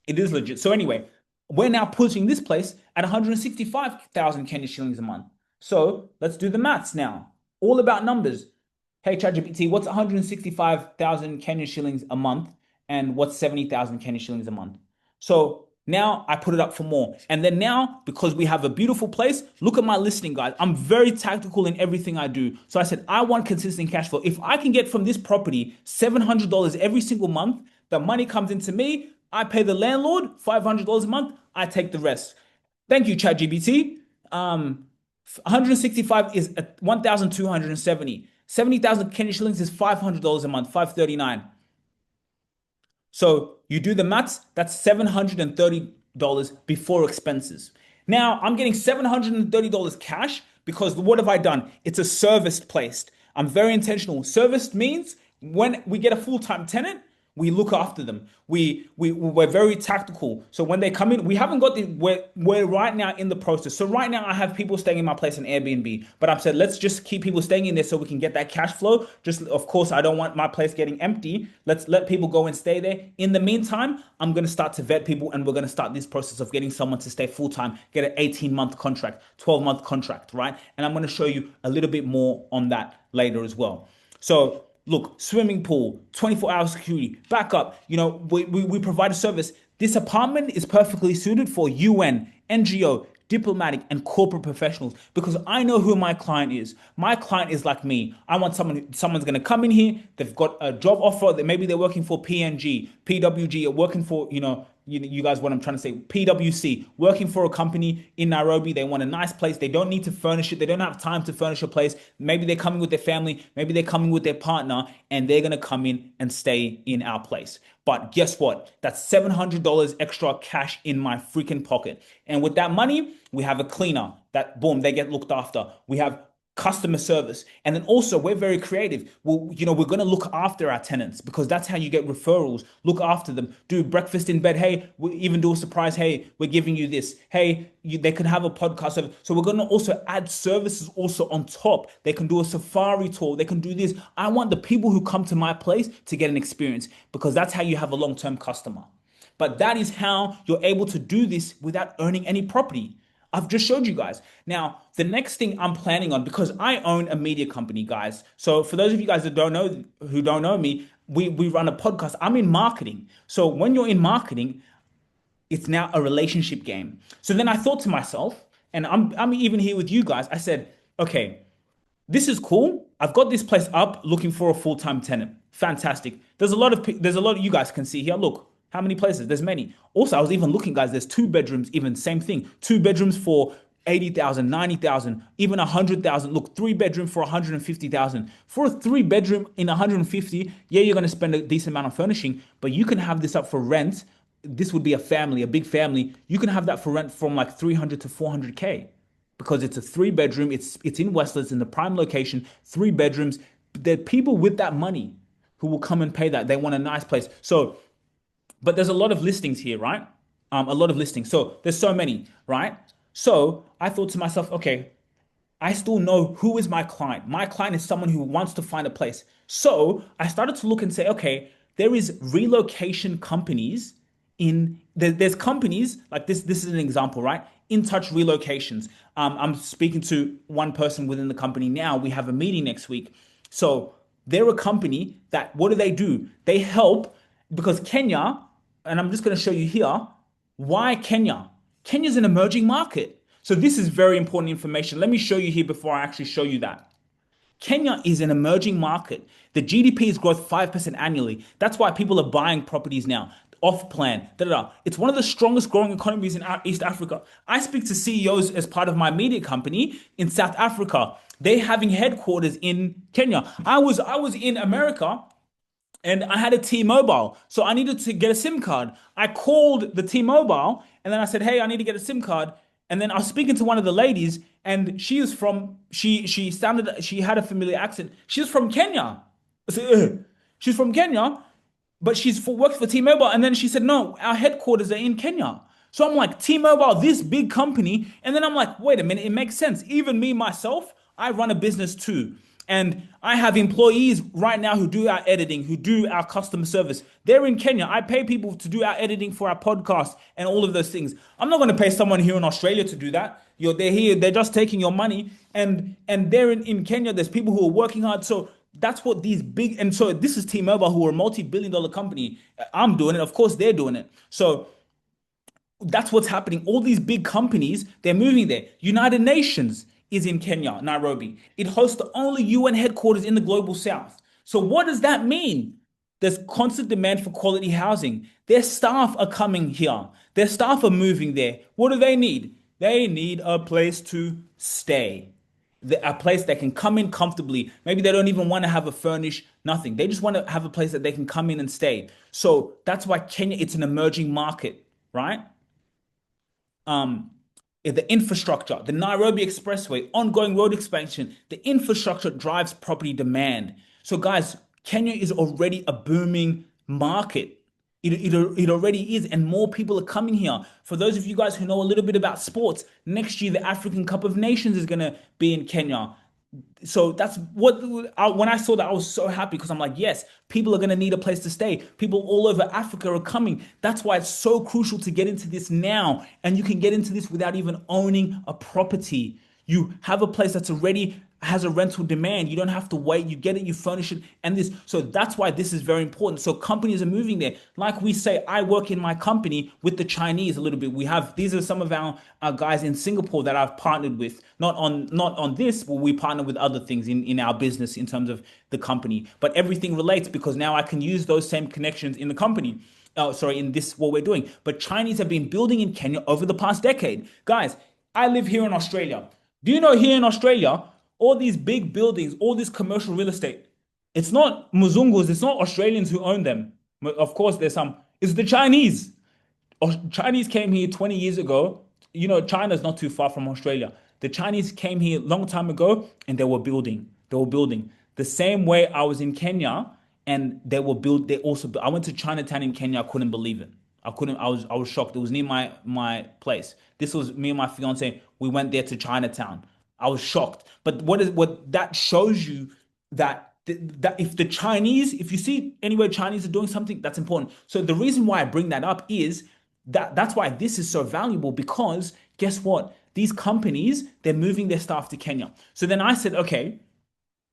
It is legit. So anyway, we're now pushing this place at 165,000 Kenyan shillings a month. So let's do the maths now. All about numbers. Hey, ChatGPT, what's 165,000 Kenyan shillings a month? And what's 70,000 Kenyan shillings a month? So now I put it up for more. And then now, because we have a beautiful place, look at my listing, guys. I'm very tactical in everything I do. So I said, I want consistent cash flow. If I can get from this property $700 every single month, the money comes into me. I pay the landlord $500 a month. I take the rest. Thank you, ChatGPT. 165 is 1,270. 70,000 Kenyan shillings is $500 a month, 539. So you do the maths, that's $730 before expenses. Now I'm getting $730 cash because what have I done? It's a serviced placed. I'm very intentional. Serviced means when we get a full-time tenant, we look after them. We're very tactical. So when they come in, we haven't got the we're right now in the process. So right now I have people staying in my place on Airbnb, but I've said let's just keep people staying in there so we can get that cash flow. Just of course I don't want my place getting empty. Let's let people go and stay there. In the meantime, I'm gonna start to vet people and we're gonna start this process of getting someone to stay full time, get an 18-month contract, 12-month contract, right? And I'm gonna show you a little bit more on that later as well. So look, swimming pool, 24-hour security, backup. We provide a service. This apartment is perfectly suited for UN, NGO, diplomatic, and corporate professionals because I know who my client is. My client is like me. I want someone's going to come in here. They've got a job offer that maybe they're working for PNG, PWG, or working for, you guys, what I'm trying to say, PWC, working for a company in Nairobi. They want a nice place. They don't need to furnish it. They don't have time to furnish a place. Maybe they're coming with their family. Maybe they're coming with their partner and they're going to come in and stay in our place. But guess what? That's $700 extra cash in my freaking pocket. And with that money, we have a cleaner that boom, they get looked after. We have customer service. And then also we're very creative. We're going to look after our tenants because that's how you get referrals. Look after them. Do breakfast in bed. Hey, we even do a surprise. Hey, we're giving you this. Hey, they could have a podcast service. So we're going to also add services also on top. They can do a safari tour. They can do this. I want the people who come to my place to get an experience because that's how you have a long-term customer. But that is how you're able to do this without owning any property. I've just showed you guys. Now, the next thing I'm planning on, because I own a media company, guys. So for those of you guys that don't know, who don't know me, we run a podcast. I'm in marketing. So when you're in marketing, it's now a relationship game. So then I thought to myself, and I'm even here with you guys, I said, okay, this is cool. I've got this place up looking for a full-time tenant. Fantastic. There's a lot of you guys can see here. Look, how many places? There's many. Also, I was even looking, guys, there's 2 bedrooms, even same thing. 2 bedrooms for 80,000, 90,000, even 100,000. Look, 3 bedroom for 150,000. For a 3 bedroom in 150, yeah, you're going to spend a decent amount on furnishing, but you can have this up for rent. This would be a family, a big family. You can have that for rent from like 300 to 400K because it's a 3 bedroom. It's in Westlands in the prime location, 3 bedrooms. There are people with that money who will come and pay that. They want a nice place. But there's a lot of listings here, right? A lot of listings. So there's so many, right? So I thought to myself, okay, I still know who is my client. My client is someone who wants to find a place. So I started to look and say, okay, there is relocation companies there's companies like this. This is an example, right? In Touch Relocations. I'm speaking to one person within the company now. We have a meeting next week. So they're a company that, what do? They help because Kenya, and I'm just going to show you here, why Kenya? Kenya is an emerging market. So this is very important information. Let me show you here before I actually show you that. Kenya is an emerging market. The GDP is growth 5% annually. That's why people are buying properties now. Off plan, It's one of the strongest growing economies in East Africa. I speak to CEOs as part of my media company in South Africa. They're having headquarters in Kenya. I was in America and I had a T-Mobile. So I needed to get a SIM card. I called the T-Mobile and then I said, hey, I need to get a SIM card. And then I was speaking to one of the ladies and she had a familiar accent. She was from Kenya. I said, she's from Kenya, but works for T-Mobile. And then she said, no, our headquarters are in Kenya. So I'm like, T-Mobile, this big company. And then I'm like, wait a minute, it makes sense. Even me, myself, I run a business too. And I have employees right now who do our editing, who do our customer service. They're in Kenya. I pay people to do our editing for our podcast and all of those things. I'm not going to pay someone here in Australia to do that. They're here, they're just taking your money. And they're in Kenya. There's people who are working hard. So that's what these big, and so this is T-Mobile, who are a multi-billion-dollar company. I'm doing it. Of course, they're doing it. So that's what's happening. All these big companies, they're moving there. United Nations is in Kenya, Nairobi. It hosts the only UN headquarters in the global south. So what does that mean? There's constant demand for quality housing. Their staff are coming here. Their staff are moving there. What do they need? They need a place to stay. a place they can come in comfortably. Maybe they don't even want to have a furnish, nothing. They just want to have a place that they can come in and stay. So that's why Kenya, it's an emerging market, right? Um, the infrastructure, the Nairobi Expressway, ongoing road expansion, the infrastructure drives property demand. So, guys, Kenya is already a booming market. It already is, and more people are coming here. For those of you guys who know a little bit about sports, next year the African Cup of Nations is going to be in Kenya. So that's what when I saw that, I was so happy because I'm like, yes, people are going to need a place to stay. People all over Africa are coming. That's why it's so crucial to get into this now. And you can get into this without even owning a property. You have a place that's already has a rental demand. You don't have to wait. You get it, you furnish it, and this. So that's why this is very important. So companies are moving there. Like we say, I work in my company with the Chinese a little bit. We have these are some of our guys in Singapore that I've partnered with. Not on this, but we partner with other things in our business in terms of the company. But everything relates because now I can use those same connections in the company. Oh, sorry, in this what we're doing. But Chinese have been building in Kenya over the past decade. Guys, I live here in Australia. Do you know here in Australia, all these big buildings, all this commercial real estate, it's not Muzungus, it's not Australians who own them. Of course, there's some, it's the Chinese. Chinese came here 20 years ago. You know, China's not too far from Australia. The Chinese came here a long time ago and they were building. They were building. The same way I was in Kenya and they also, I went to Chinatown in Kenya. I couldn't believe it. I was shocked. It was near my place. This was me and my fiance. We went there to Chinatown. I was shocked. But what that shows you that that if the Chinese, if you see anywhere Chinese are doing something, that's important. So the reason why I bring that up is that's why this is so valuable because guess what? These companies, they're moving their staff to Kenya. So then I said, okay,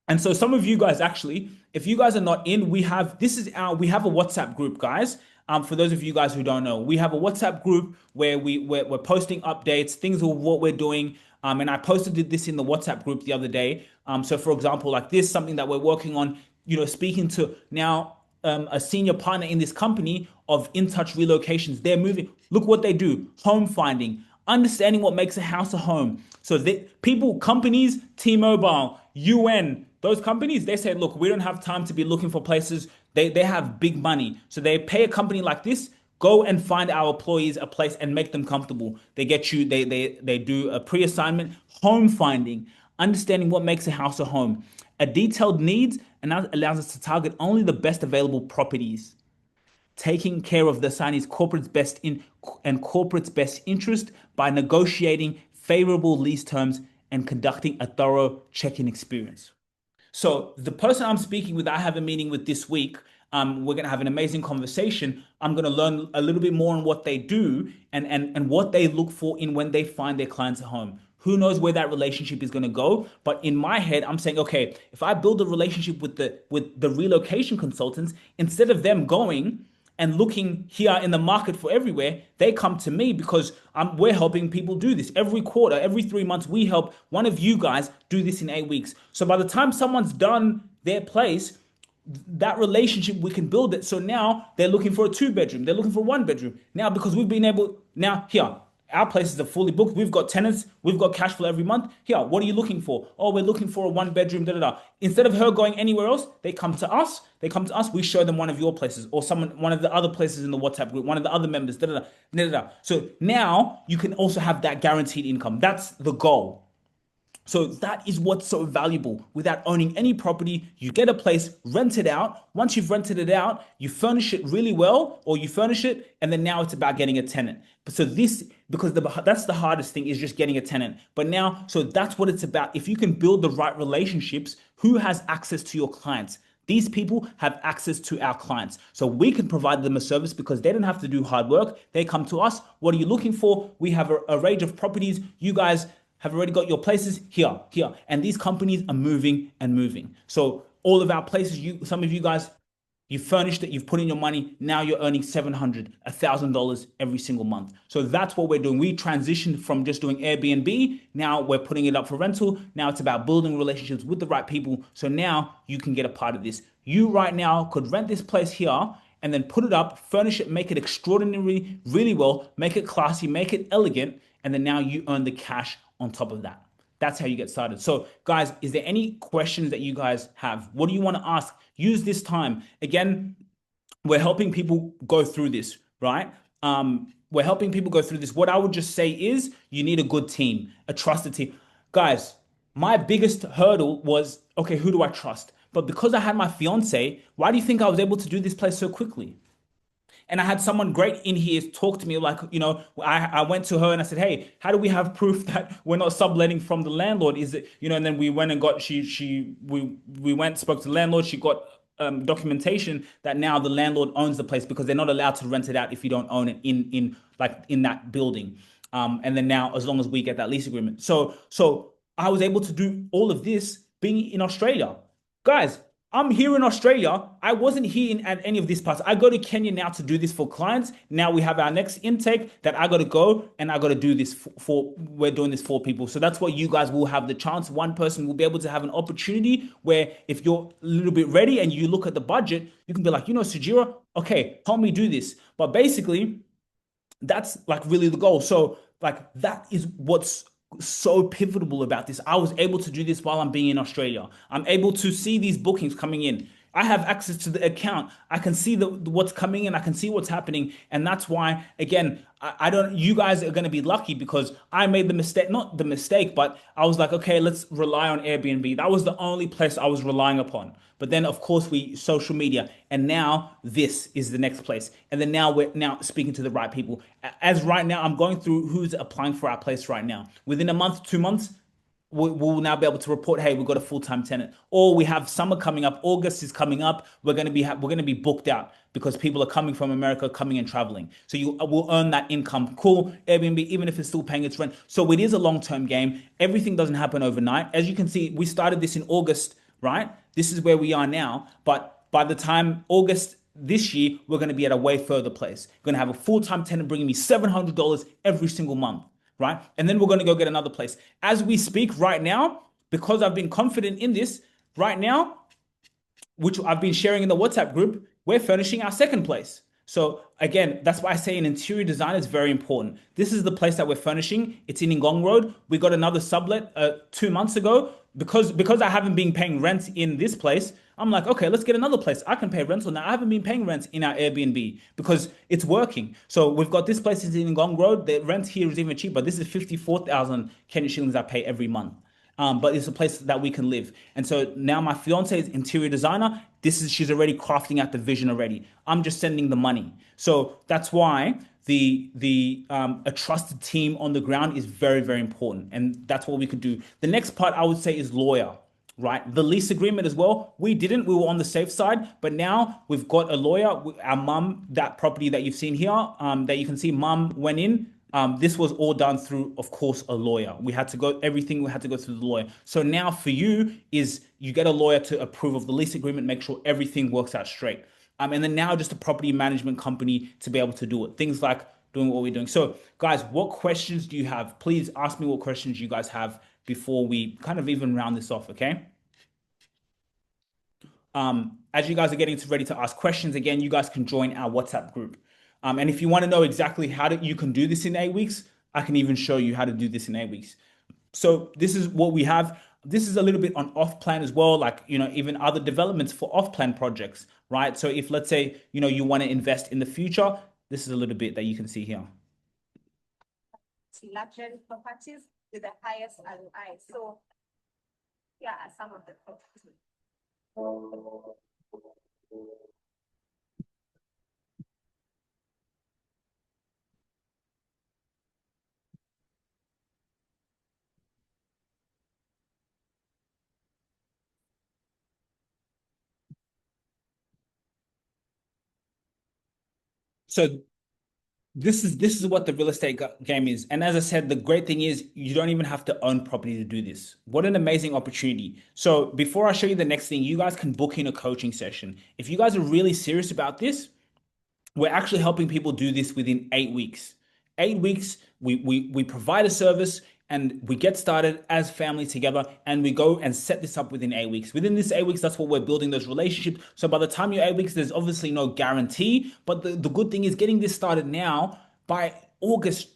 and so some of you guys actually, if you guys are not in, we have a WhatsApp group, guys. For those of you guys who don't know, we have a WhatsApp group where we're posting updates, things of what we're doing. And I posted this in the WhatsApp group the other day. So for example, like this, something that we're working on, speaking to now a senior partner in this company of In Touch Relocations. They're moving. Look what they do. Home finding, understanding what makes a house a home. So companies, T-Mobile, UN, those companies, they say, look, we don't have time to be looking for places. They have big money. So they pay a company like this, go and find our employees a place and make them comfortable. They get you, they do a pre-assignment, home finding, understanding what makes a house a home, a detailed needs, and that allows us to target only the best available properties, taking care of the assignee's corporate's best interest by negotiating favorable lease terms and conducting a thorough check-in experience. So the person I'm speaking with, I have a meeting with this week. We're going to have an amazing conversation. I'm going to learn a little bit more on what they do and what they look for in when they find their clients at home. Who knows where that relationship is going to go? But in my head, I'm saying, okay, if I build a relationship with the relocation consultants, instead of them going and looking here in the market for everywhere, they come to me because we're helping people do this. Every quarter, every 3 months, we help one of you guys do this in 8 weeks. So by the time someone's done their place, that relationship, we can build it. So now they're looking for a 2-bedroom. They're looking for a 1-bedroom. Now, because we've been able, now here, our places are fully booked. We've got tenants. We've got cash flow every month. Here, what are you looking for? Oh, we're looking for a 1-bedroom, da da da. Instead of her going anywhere else, they come to us. They come to us. We show them one of your places or one of the other places in the WhatsApp group, one of the other members, da da da, da da da. So now you can also have that guaranteed income. That's the goal. So that is what's so valuable. Without owning any property, you get a place, rent it out. Once you've rented it out, you furnish it really well, or you furnish it, and then now it's about getting a tenant. But so that's the hardest thing, is just getting a tenant. But now, so that's what it's about. If you can build the right relationships, who has access to your clients? These people have access to our clients. So we can provide them a service because they don't have to do hard work. They come to us. What are you looking for? We have a range of properties. You guys have already got your places here. And these companies are moving and moving. So all of our places, some of you guys, you furnished it, you've put in your money. Now you're earning $700, $1,000 every single month. So that's what we're doing. We transitioned from just doing Airbnb. Now we're putting it up for rental. Now it's about building relationships with the right people. So now you can get a part of this. You right now could rent this place here and then put it up, furnish it, make it extraordinary, really well, make it classy, make it elegant. And then now you earn the cash on top of that. That's how you get started. So, guys, is there any questions that you guys have? What do you want to ask? Use this time. Again, we're helping people go through this, right? We're helping people go through this. What I would just say is you need a good team, a trusted team. Guys, my biggest hurdle was, okay, who do I trust? But because I had my fiance, why do you think I was able to do this place so quickly? And I had someone great in here talk to me like, I went to her and I said, hey, how do we have proof that we're not subletting from the landlord? Is it, and then we went and got, we went, spoke to the landlord. She got documentation that now the landlord owns the place because they're not allowed to rent it out if you don't own it in that building. And then now, as long as we get that lease agreement. So I was able to do all of this being in Australia. Guys, I'm here in Australia. I wasn't here at any of these parts. I go to Kenya now to do this for clients. Now we have our next intake that I got to go and I got to do this we're doing this for people. So that's what you guys will have the chance. One person will be able to have an opportunity where if you're a little bit ready and you look at the budget, you can be like, Sujira, okay, help me do this. But basically, that's like really the goal. So like that is what's so pivotal about this. I was able to do this while I'm being in Australia. I'm able to see these bookings coming in. I have access to the account. I can see what's coming in. I can see what's happening. And that's why, again, I don't, you guys are going to be lucky because I made the mistake, not the mistake, but I was like, okay, let's rely on Airbnb. That was the only place I was relying upon. But then of course social media, and now this is the next place. And then now we're now speaking to the right people. As right now, I'm going through who's applying for our place right now. Within a month, 2 months, we'll now be able to report, hey, we've got a full-time tenant, or we have summer coming up. August is coming up. We're going to be booked out because people are coming from America, coming and traveling. So you will earn that income. Cool. Airbnb, even if it's still paying its rent. So it is a long-term game. Everything doesn't happen overnight. As you can see, we started this in August, right? This is where we are now. But by the time August this year, we're going to be at a way further place. We're going to have a full-time tenant bringing me $700 every single month. Right? And then we're going to go get another place. As we speak right now, because I've been confident in this right now, which I've been sharing in the WhatsApp group, we're furnishing our second place. So again, that's why I say an interior design is very important. This is the place that we're furnishing. It's in Ngong Road. We got another sublet 2 months ago. Because I haven't been paying rent in this place, I'm like, okay, let's get another place. I can pay rental now. I haven't been paying rent in our Airbnb because it's working. So we've got this place in Ngong Road. The rent here is even cheaper. This is 54,000 Kenyan shillings I pay every month. But it's a place that we can live. And so now my fiance is interior designer. She's already crafting out the vision already. I'm just sending the money. So that's why a trusted team on the ground is very, very important. And that's what we could do. The next part I would say is lawyer, right? The lease agreement as well. We were on the safe side, but now we've got a lawyer. Our mum, that property that you've seen here, that you can see mum went in. This was all done through, of course, a lawyer. We had to go through the lawyer. So now for you is you get a lawyer to approve of the lease agreement, make sure everything works out straight. And then now just a property management company to be able to do it. Things like doing what we're doing. So guys, what questions do you have? Please ask me what questions you guys have before we kind of even round this off, okay? As you guys are getting ready to ask questions, again, you guys can join our WhatsApp group. And if you want to know exactly you can do this in 8 weeks, I can even show you how to do this in 8 weeks. So this is what we have. This is a little bit on off plan as well, like, even other developments for off plan projects, right? So if let's say, you want to invest in the future, this is a little bit that you can see here. Luxury properties with the highest ROI. So yeah, some of the properties. So this is what the real estate game is. And as I said, the great thing is you don't even have to own property to do this. What an amazing opportunity. So before I show you the next thing, you guys can book in a coaching session. If you guys are really serious about this, we're actually helping people do this within 8 weeks. 8 weeks, we provide a service and we get started as family together and we go and set this up within 8 weeks. Within this 8 weeks, that's what we're building those relationships. So by the time you're 8 weeks, there's obviously no guarantee, but the good thing is getting this started now by August,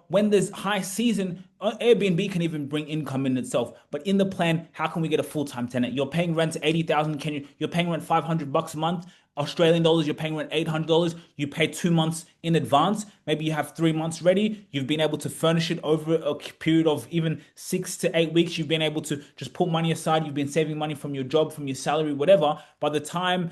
when there's high season, Airbnb can even bring income in itself. But in the plan, how can we get a full-time tenant? You're paying rent 80,000. You're paying rent $500 a month. Australian dollars, you're paying rent $800. You pay 2 months in advance. Maybe you have 3 months ready. You've been able to furnish it over a period of even 6 to 8 weeks. You've been able to just put money aside. You've been saving money from your job, from your salary, whatever. By the time,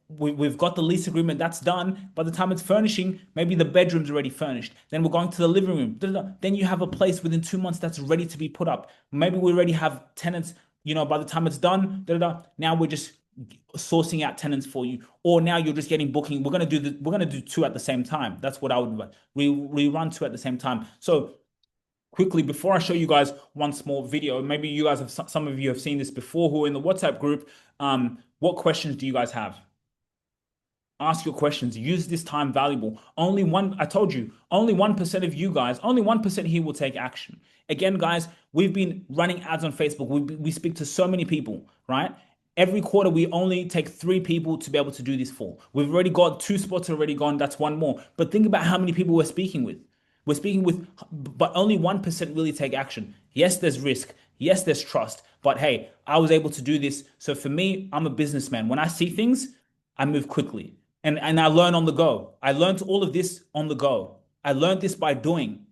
we've got the lease agreement that's done. By the time it's furnishing, maybe the bedroom's already furnished. Then we're going to the living room. Then you have a place within 2 months that's ready to be put up. Maybe we already have tenants, by the time it's done. Now we're just sourcing out tenants for you, or now you're just getting booking. We're gonna do two at the same time. That's what I would do. We run two at the same time. So quickly, before I show you guys one small video, maybe you guys some of you have seen this before who are in the WhatsApp group. What questions do you guys have? Ask your questions. Use this time valuable. I told you, only 1% of you guys, only 1% here will take action. Again, guys, we've been running ads on Facebook. We speak to so many people, right? Every quarter, we only take 3 people to be able to do this for. We've already got 2 spots already gone. That's 1 more. But think about how many people we're speaking with. But only 1% really take action. Yes, there's risk. Yes, there's trust. But hey, I was able to do this. So for me, I'm a businessman. When I see things, I move quickly. And I learn on the go. I learned all of this on the go. I learned this by doing.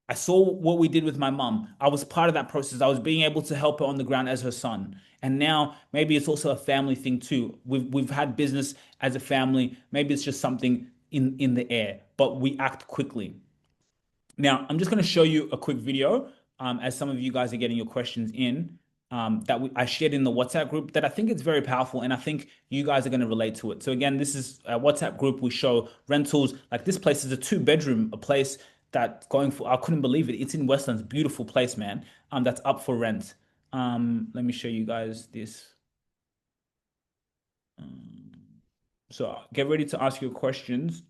I saw what we did with my mum. I was part of that process. I was being able to help her on the ground as her son. And now maybe it's also a family thing too. We've had business as a family. Maybe it's just something in the air, but we act quickly. Now, I'm just going to show you a quick video as some of you guys are getting your questions in that I shared in the WhatsApp group that I think it's very powerful, and I think you guys are going to relate to it. So again, this is a WhatsApp group. We show rentals. Like this place is a 2-bedroom, a place that's going for, I couldn't believe it. It's in Westlands, beautiful place, man. That's up for rent. Let me show you guys this. So get ready to ask your questions.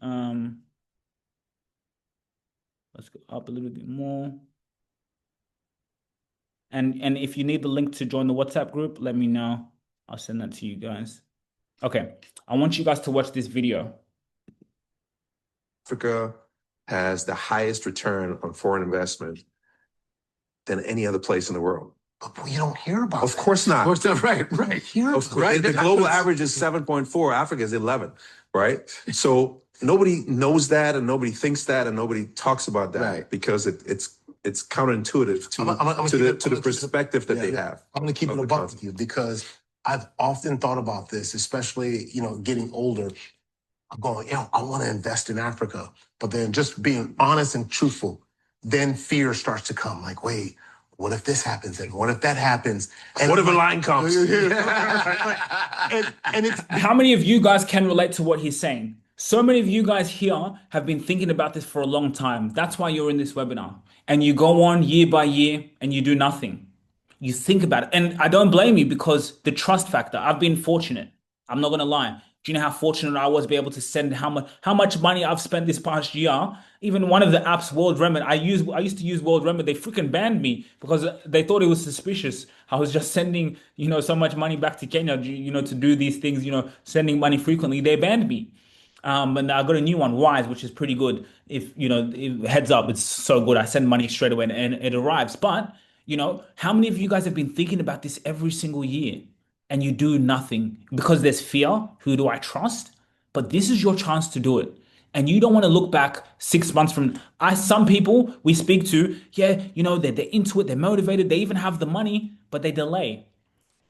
Let's go up a little bit more. And if you need the link to join the WhatsApp group, let me know. I'll send that to you guys. Okay, I want you guys to watch this video. Africa has the highest return on foreign investment than any other place in the world. But we don't hear about Of course not. Of course not. Right. Of course. Right. The global average is 7.4. Africa is 11. Right. So nobody knows that, and nobody thinks that, and nobody talks about that because it's counterintuitive to the perspective that they have. I'm going to keep it a buck with you because I've often thought about this, especially getting older. I'm going, I want to invest in Africa, but then just being honest and truthful, then fear starts to come. Like, wait, what if this happens? And what if that happens? And what if a line comes? and it's How many of you guys can relate to what he's saying? So many of you guys here have been thinking about this for a long time. That's why you're in this webinar. And you go on year by year and you do nothing. You think about it. And I don't blame you because the trust factor, I've been fortunate. I'm not going to lie. Do you know how fortunate I was to be able to send how much money I've spent this past year? Even one of the apps, World Remit, I used to use World Remit. They freaking banned me because they thought it was suspicious. I was just sending, so much money back to Kenya, to do these things, sending money frequently. They banned me. And I got a new one, Wise, which is pretty good. If heads up, it's so good. I send money straight away and it arrives. But how many of you guys have been thinking about this every single year and you do nothing because there's fear? Who do I trust? But this is your chance to do it. And you don't want to look back 6 months from. Some people we speak to, they're into it, they're motivated, they even have the money, but they delay.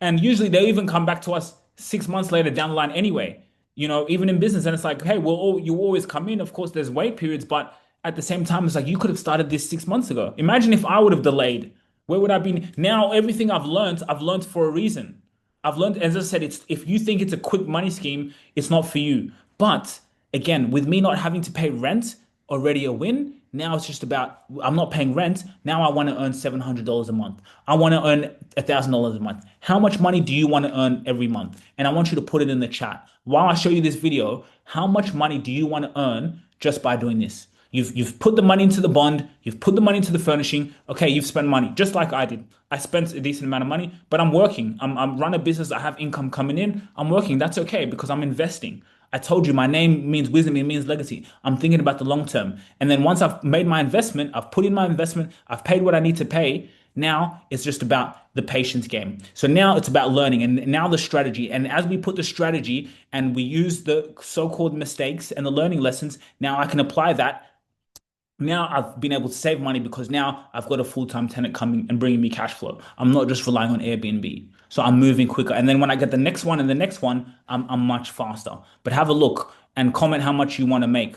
And usually they even come back to us 6 months later down the line anyway. Even in business, and it's like, hey, well, you always come in. Of course, there's wait periods, but at the same time, it's like you could have started this 6 months ago. Imagine if I would have delayed. Where would I be now? Everything I've learned for a reason. I've learned, as I said, if you think it's a quick money scheme, it's not for you. But again, with me not having to pay rent, already a win. Now it's just about, I'm not paying rent. Now I want to earn $700 a month. I want to earn $1,000 a month. How much money do you want to earn every month? And I want you to put it in the chat. While I show you this video, how much money do you want to earn just by doing this? You've put the money into the bond. You've put the money into the furnishing. Okay, you've spent money just like I did. I spent a decent amount of money, but I'm working. I'm run a business. I have income coming in. I'm working. That's okay because I'm investing. I told you my name means wisdom, it means legacy. I'm thinking about the long term. And then once I've made my investment, I've put in my investment, I've paid what I need to pay. Now it's just about the patience game. So now it's about learning and now the strategy. And as we put the strategy and we use the so-called mistakes and the learning lessons, now I can apply that. Now I've been able to save money because now I've got a full-time tenant coming and bringing me cash flow. I'm not just relying on Airbnb. So I'm moving quicker. And then when I get the next one and the next one, I'm much faster. But have a look and comment how much you want to make.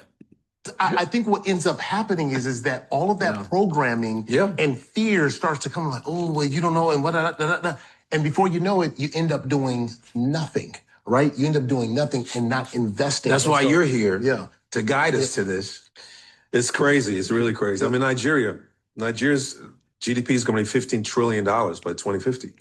I think what ends up happening is that all of that programming and fear starts to come like, oh, well, you don't know, and what, and before you know it, you end up doing nothing, right? You end up doing nothing and not investing. That's why you're here to guide us to this. It's crazy. It's really crazy. I mean, Nigeria's GDP is going to be $15 trillion by 2050.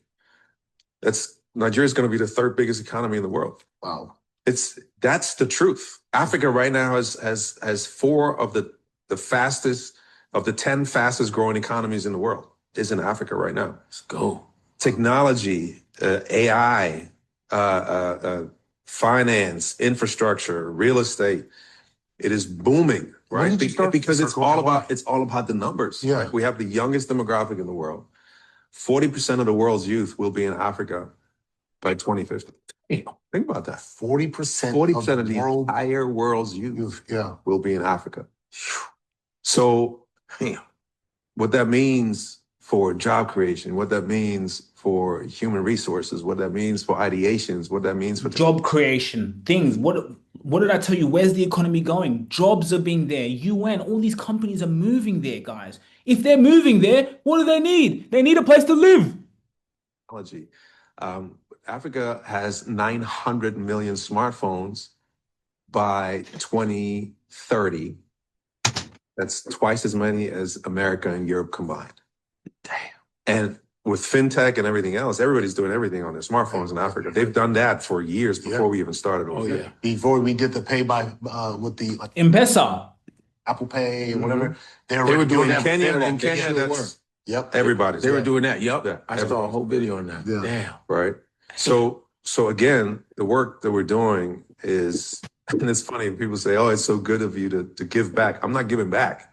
Nigeria's going to be the third biggest economy in the world. Wow. That's the truth. Africa right now has four of the 10 fastest growing economies in the world is in Africa right now. Let's go. Technology, AI, finance, infrastructure, real estate. It is booming, right? Because it's all about the numbers. Yeah. Right? We have the youngest demographic in the world. 40% of the world's youth will be in Africa by 2050. Think about that. 40% of the entire world's youth will be in Africa. So what that means for job creation, what that means for human resources, what that means for ideations, what that means for job creation, things. What did I tell you? Where's the economy going? Jobs are being there. UN, all these companies are moving there, guys. If they're moving there, what do they need? They need a place to live. Technology. Africa has 900 million smartphones by 2030. That's twice as many as America and Europe combined. Damn. And with fintech and everything else, everybody's doing everything on their smartphones in Africa. They've done that for years before we even started. Before we did the pay by with the M-Pesa, Apple Pay, or whatever. They were doing that. Kenya, That's everybody's. They were doing that. I saw a whole video on that. Damn. Right. So again, the work that we're doing is, and it's funny, people say, oh, it's so good of you to give back. I'm not giving back.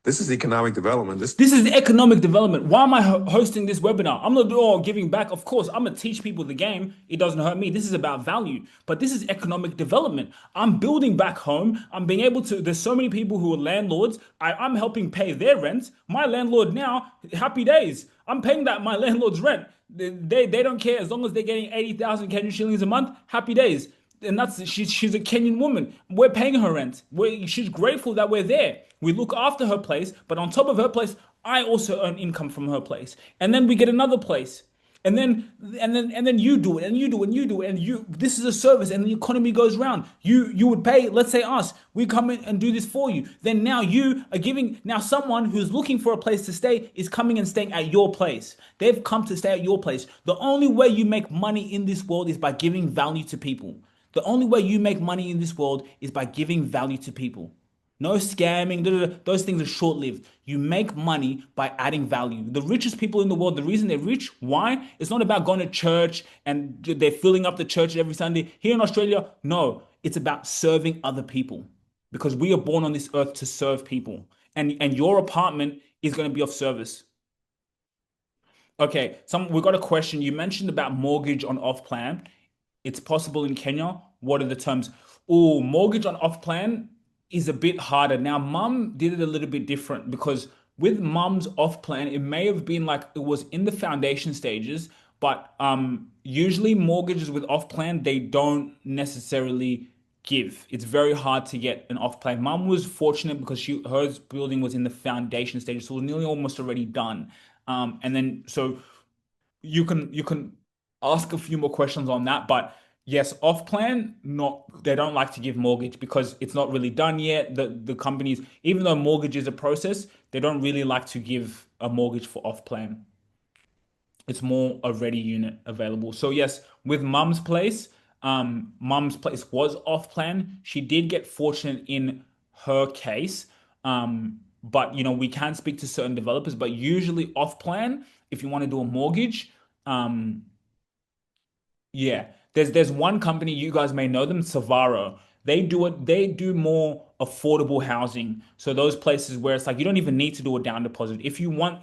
This is economic development. This is economic development. Why am I hosting this webinar? I'm not giving back. Of course, I'm going to teach people the game. It doesn't hurt me. This is about value. But this is economic development. I'm building back home. I'm being able to, there's so many people who are landlords. I'm helping pay their rent. My landlord now, happy days. I'm paying my landlord's rent. They don't care as long as they're getting 80,000 Kenyan shillings a month. Happy days. And she's a Kenyan woman. We're paying her rent. She's grateful that we're there. We look after her place, but on top of her place, I also earn income from her place. And then we get another place. And then you do it, and you do it, and you do it, and this is a service, and the economy goes round. You would pay, let's say us, we come in and do this for you. Then now you are giving, now someone who's looking for a place to stay is coming and staying at your place. They've come to stay at your place. The only way you make money in this world is by giving value to people. The only way you make money in this world is by giving value to people. No scamming, those things are short-lived. You make money by adding value. The richest people in the world, the reason they're rich, why? It's not about going to church and they're filling up the church every Sunday. Here in Australia, no, it's about serving other people because we are born on this earth to serve people. And your apartment is going to be of service. Okay, we got a question. You mentioned about mortgage on off-plan. It's possible in Kenya. What are the terms? Oh, mortgage on off-plan is a bit harder. Now, mum did it a little bit different because with mum's off-plan, it may have been like it was in the foundation stages, but usually mortgages with off-plan, they don't necessarily give. It's very hard to get an off-plan. Mum was fortunate because her building was in the foundation stages, so it was nearly almost already done. And then so you can ask a few more questions on that, but yes, off plan, they don't like to give mortgage because it's not really done yet. The companies, even though mortgage is a process, they don't really like to give a mortgage for off plan. It's more a ready unit available. So yes, with mum's place was off plan. She did get fortunate in her case. But we can speak to certain developers, but usually off plan, if you want to do a mortgage, There's one company, you guys may know them, Savaro. They do more affordable housing. So those places where it's like you don't even need to do a down deposit. If you want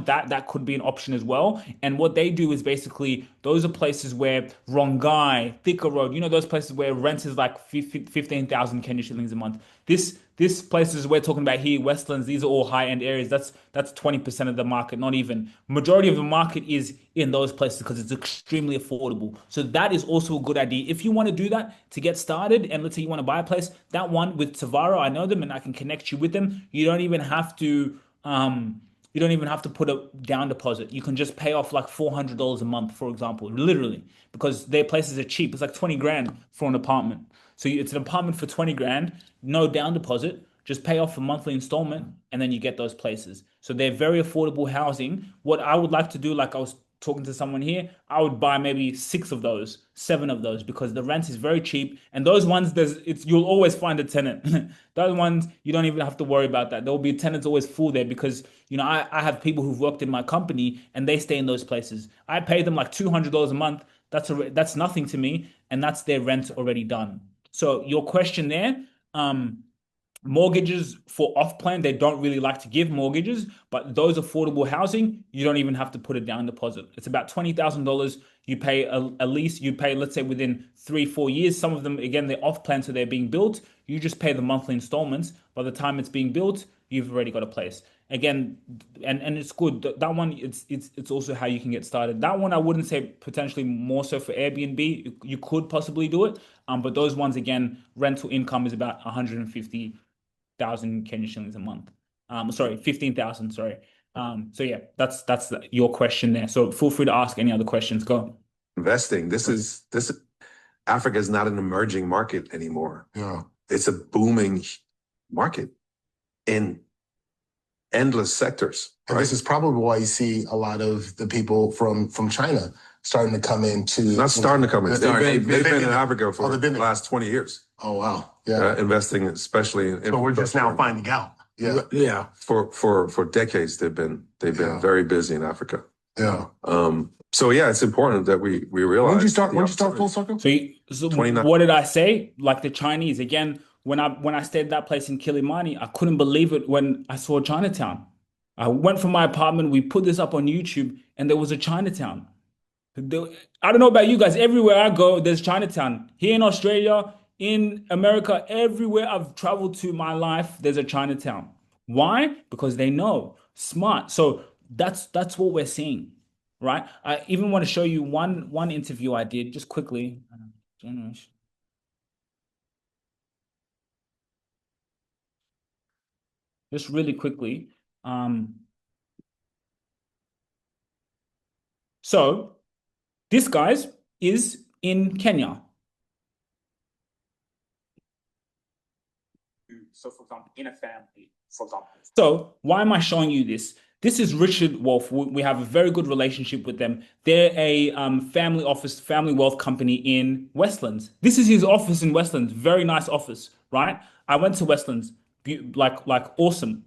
that, that could be an option as well. And what they do is basically those are places where Rongai, Thika Road, those places where rent is like 15,000 Kenya shillings a month. This places we're talking about here, Westlands, these are all high-end areas. That's 20% of the market, not even. Majority of the market is in those places because it's extremely affordable. So that is also a good idea. If you want to do that to get started, and let's say you want to buy a place, that one with Savaro, I know them and I can connect you with them. You don't even have to put a down deposit. You can just pay off like $400 a month, for example, literally, because their places are cheap. It's like 20 grand for an apartment. So it's an apartment for 20 grand, no down deposit, just pay off a monthly installment, and then you get those places. So they're very affordable housing. What I would like to do, like I was talking to someone here, I would buy maybe 6 of those, 7 of those, because the rent is very cheap. And those ones, you'll always find a tenant. Those ones, you don't even have to worry about that. There will be tenants always full there because, I have people who've worked in my company and they stay in those places. I pay them like $200 a month. That's nothing to me. And that's their rent already done. So your question there, mortgages for off plan, they don't really like to give mortgages, but those affordable housing, you don't even have to put a down deposit. It's about $20,000. You pay a lease, you pay, let's say within 3-4 years. Some of them, again, they're off plan, so they're being built. You just pay the monthly installments. By the time it's being built, you've already got a place. Again, and it's good. That one, it's also how you can get started. That one, I wouldn't say potentially more so for Airbnb. You could possibly do it. But those ones, again, rental income is about 150,000 Kenya shillings a month. Sorry, 15,000. Sorry. So yeah, that's your question there. So feel free to ask any other questions. Go. Investing. Africa is not an emerging market anymore. Yeah. It's a booming market in endless sectors. And this is probably why you see a lot of the people from China starting to come into. Not starting to come in. They've been in Africa for the there. last 20 years. Oh wow! Yeah, investing especially in. So we're just now finding out. Yeah, Yeah. For decades they've been very busy in Africa. Yeah. So yeah, it's important that we realize. When did you start full circle? So 29. what did I say? Like the Chinese again. When I stayed at that place in Kilimani, I couldn't believe it when I saw Chinatown. I went from my apartment. We put this up on YouTube, and there was a Chinatown. I don't know about you guys. Everywhere I go, there's Chinatown. Here in Australia, in America, everywhere I've traveled to my life, there's a Chinatown. Why? Because they know. Smart. So that's what we're seeing, right? I even want to show you one interview I did just quickly. Just really quickly. So this guys is in Kenya. So for example, in a family, for example. So why am I showing you this? This is Richard Wolf. We have a very good relationship with them. They're a family wealth company in Westlands. This is his office in Westlands. Very nice office, right? I went to Westlands, like awesome.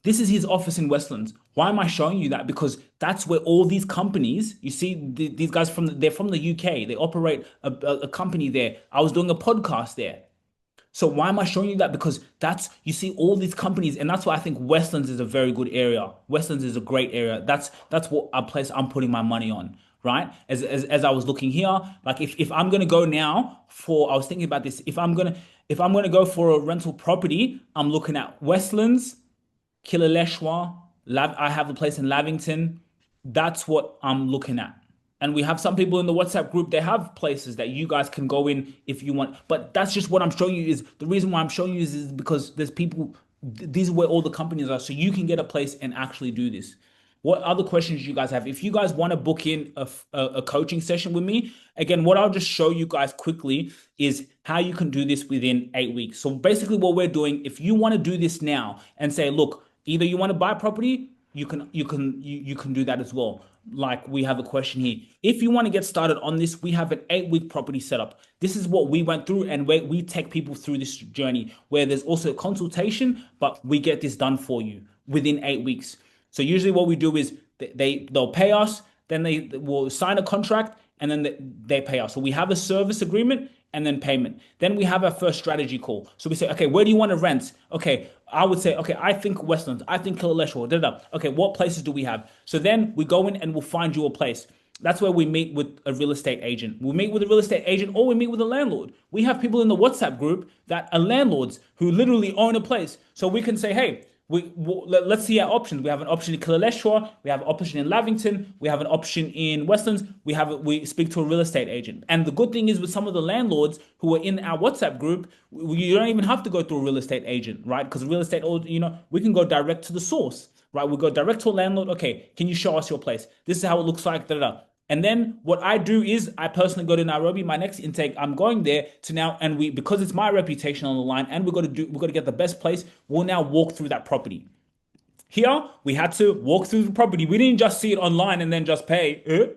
This is his office in Westlands. Why am I showing you that? Because that's where all these companies, you see, these guys they're from the UK. They operate a company there. I was doing a podcast there. So why am I showing you that? Because you see all these companies, and that's why I think Westlands is a very good area. Westlands is a great area. That's what a place I'm putting my money on, right? As I was looking here, like if I'm gonna go now I was thinking about this. If I'm gonna go for a rental property, I'm looking at Westlands, Kilileshwa, I have a place in Lavington. That's what I'm looking at. And we have some people in the WhatsApp group, they have places that you guys can go in if you want. But that's just what I'm showing you is the reason why I'm showing you is because there's people, these are where all the companies are. So you can get a place and actually do this. What other questions you guys have? If you guys want to book in a coaching session with me, again, what I'll just show you guys quickly is how you can do this within 8 weeks. So basically what we're doing, if you want to do this now and say, look, either you want to buy property, you can do that as well. Like we have a question here. If you want to get started on this, we have an 8-week property setup. This is what we went through, and we take people through this journey where there's also a consultation, but we get this done for you within 8 weeks. So usually what we do is they'll pay us, then they will sign a contract, and then they pay us. So we have a service agreement and then payment. Then we have our first strategy call. So we say, okay, where do you want to rent? Okay, I would say, okay, I think Westlands, I think Kilimani, da da. Okay, what places do we have? So then we go in and we'll find you a place. That's where we meet with a real estate agent. We meet with a real estate agent or we meet with a landlord. We have people in the WhatsApp group that are landlords who literally own a place. So we can say, hey, let's see our options. We have an option in Kilimani, we have an option in Lavington, we have an option in Westlands. We speak to a real estate agent. And the good thing is with some of the landlords who are in our WhatsApp group, you don't even have to go through a real estate agent, right? Because real estate, we can go direct to the source, right? We go direct to a landlord. Okay, can you show us your place? This is how it looks like, da da. And then what I do is I personally go to Nairobi. My next intake, I'm going there to now, and because it's my reputation on the line, and we've got to get the best place. We'll now walk through that property. Here we had to walk through the property. We didn't just see it online and then just pay.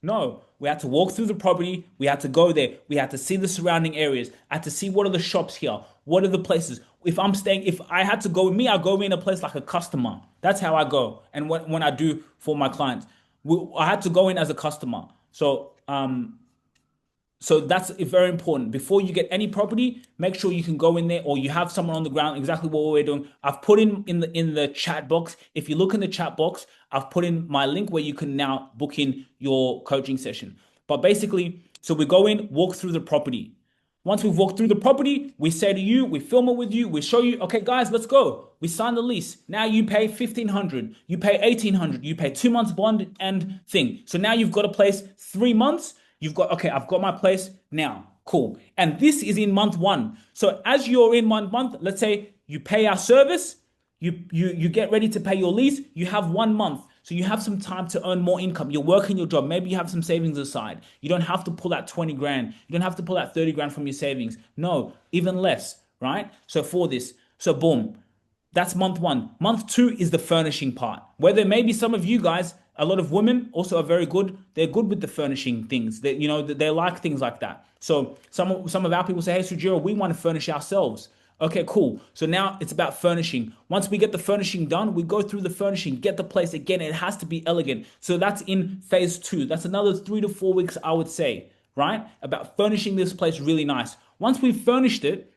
No, we had to walk through the property. We had to go there. We had to see the surrounding areas. I had to see what are the shops here. What are the places? If I had to go with me, I go in a place like a customer. That's how I go. And when I do for my clients. I had to go in as a customer. So that's very important. Before you get any property, make sure you can go in there or you have someone on the ground, exactly what we're doing. I've put in the chat box. If you look in the chat box, I've put in my link where you can now book in your coaching session. But basically, so we go in, walk through the property. Once we've walked through the property, we say to you, we film it with you, we show you, okay, guys, let's go. We sign the lease. Now you pay $1,500, you pay $1,800, you pay 2 months bond and thing. So now you've got a place 3 months. Okay, I've got my place now. Cool. And this is in month 1. So as you're in month, let's say you pay our service, you get ready to pay your lease, you have 1 month. So you have some time to earn more income. You're working your job. Maybe you have some savings aside. You don't have to pull out 20 grand. You don't have to pull out 30 grand from your savings. No, even less, right? So for this, so boom, that's month 1. Month 2 is the furnishing part. Where there may be some of you guys, a lot of women also are very good. They're good with the furnishing things. They like things like that. So some of our people say, hey, Sujiro, we want to furnish ourselves. Okay, cool. So now it's about furnishing. Once we get the furnishing done, we go through the furnishing, get the place. Again, it has to be elegant. So that's in phase 2. That's another 3 to 4 weeks, I would say, right? About furnishing this place really nice. Once we've furnished it,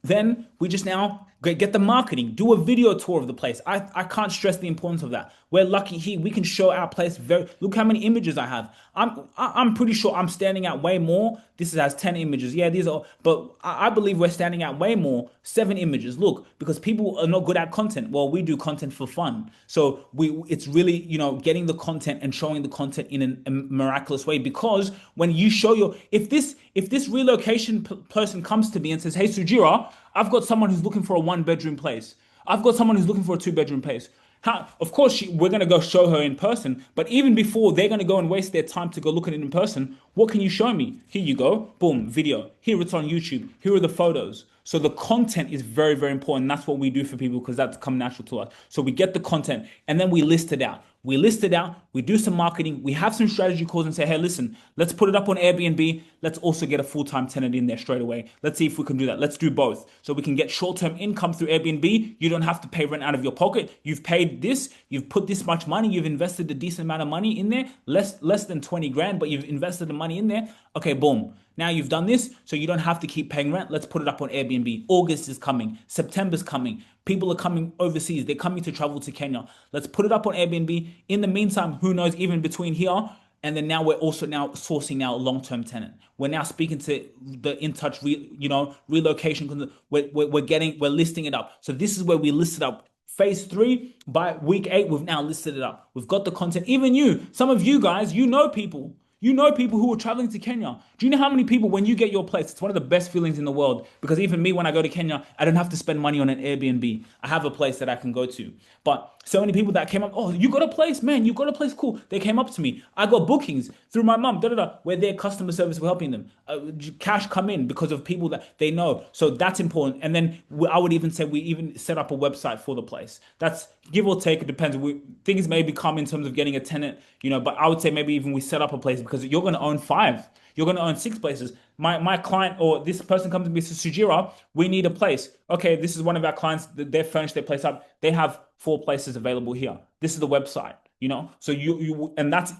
then we just now get the marketing, do a video tour of the place. I can't stress the importance of that. We're lucky here. We can show our place look how many images I have. I'm pretty sure I'm standing out way more. This has 10 images. Yeah, these are, but I believe we're standing out way more. 7 images. Look, because people are not good at content. Well, we do content for fun. So it's really, getting the content and showing the content in a miraculous way. Because when you show if this relocation person comes to me and says, hey, Sujira, I've got someone who's looking for a 1-bedroom place. I've got someone who's looking for a 2-bedroom place. Of course, we're going to go show her in person. But even before they're going to go and waste their time to go look at it in person, what can you show me? Here you go. Boom, video. Here it's on YouTube. Here are the photos. So the content is very, very important. That's what we do for people because that's come natural to us. So we get the content and then we list it out. We list it out, we do some marketing, we have some strategy calls and say, hey, listen, let's put it up on Airbnb. Let's also get a full-time tenant in there straight away. Let's see if we can do that. Let's do both. So we can get short-term income through Airbnb. You don't have to pay rent out of your pocket. You've paid this, you've put this much money, you've invested a decent amount of money in there, less than 20 grand, but you've invested the money in there. Okay, boom. Now you've done this, so you don't have to keep paying rent. Let's put it up on Airbnb. August is coming. September's coming. People are coming overseas. They're coming to travel to Kenya. Let's put it up on Airbnb. In the meantime, who knows, even between here, and then now we're also now sourcing now a long-term tenant. We're now speaking to the in-touch, relocation. We're listing it up. So this is where we list it up. Phase 3, by week 8, we've now listed it up. We've got the content. Even you, some of you guys, you know people who are traveling to Kenya. Do you know how many people, when you get your place, it's one of the best feelings in the world, because even me, when I go to Kenya, I don't have to spend money on an Airbnb. I have a place that I can go to. But so many people that came up, oh, you got a place, man, you got a place, cool. They came up to me. I got bookings through my mom, where their customer service were helping them. Cash come in because of people that they know. So that's important. And then I would even say we even set up a website for the place. That's give or take. It depends. Things may become in terms of getting a tenant, but I would say maybe even we set up a place because you're going to own 5. You're going to own 6 places. My client or this person comes to me and says, Sujira, we need a place. Okay, this is one of our clients. They've furnished their place up. They have 4 places available here. This is the website, So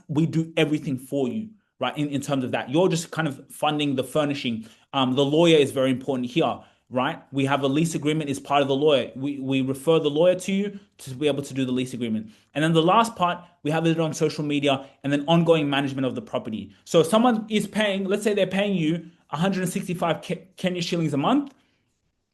we do everything for you, right? In terms of that, you're just kind of funding the furnishing. The lawyer is very important here, right? We have a lease agreement is part of the lawyer. We refer the lawyer to you to be able to do the lease agreement. And then the last part, we have it on social media and then ongoing management of the property. So if someone is paying, let's say they're paying you 165 Kenya shillings a month,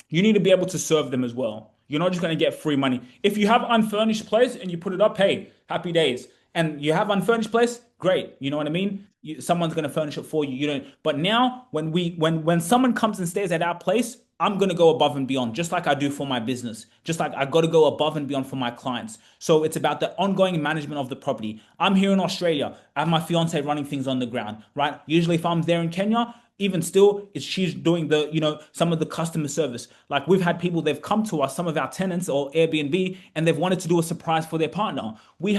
you need to be able to serve them as well. You're not just going to get free money. If you have unfurnished place and you put it up, hey, happy days. And you have unfurnished place, great. You know what I mean? Someone's going to furnish it for you. You don't. But now, when someone comes and stays at our place, I'm going to go above and beyond, just like I do for my business, just like I got to go above and beyond for my clients. So it's about the ongoing management of the property. I'm here in Australia. I have my fiance running things on the ground, right? Usually if I'm there in Kenya, even still, she's doing some of the customer service. Like we've had people, they've come to us, some of our tenants or Airbnb, and they've wanted to do a surprise for their partner. We've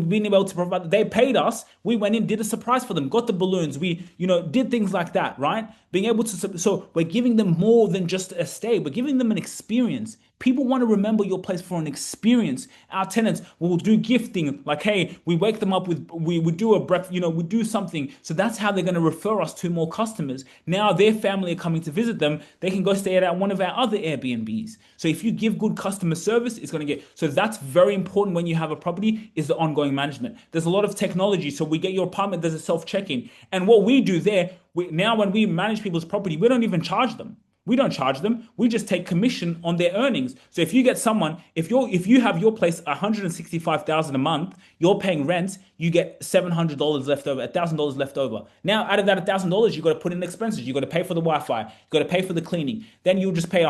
been able to provide, they paid us. We went in, did a surprise for them, got the balloons. We, did things like that, right? Being able to, so we're giving them more than just a stay. We're giving them an experience. People want to remember your place for an experience. Our tenants will do gifting, like, hey, we wake them up with, we do a breakfast, we do something. So that's how they're going to refer us to more customers. Now their family are coming to visit them. They can go stay at one of our other Airbnbs. So if you give good customer service, it's going to get, so that's very important when you have a property is the ongoing management. There's a lot of technology. So we get your apartment, there's a self-check-in. And what we do there, now when we manage people's property, we don't even charge them. We don't charge them. We just take commission on their earnings. So if you get someone, if you have your place 165,000 a month, you're paying rent, you get $700 left over, $1,000 left over. Now out of that $1,000, you got to put in expenses. You got to pay for the Wi-Fi. You got to pay for the cleaning. Then you'll just pay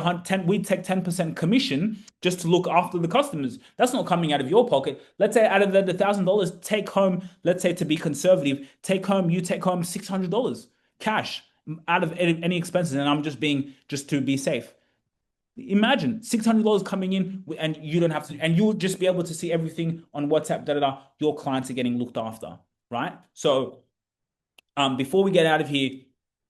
we take 10% commission just to look after the customers. That's not coming out of your pocket. Let's say out of the $1,000, take home, let's say to be conservative, take home $600 cash out of any expenses, and I'm just to be safe. Imagine $600 coming in, and you don't have to, and you'll just be able to see everything on WhatsApp. Your clients are getting looked after, right? So, before we get out of here,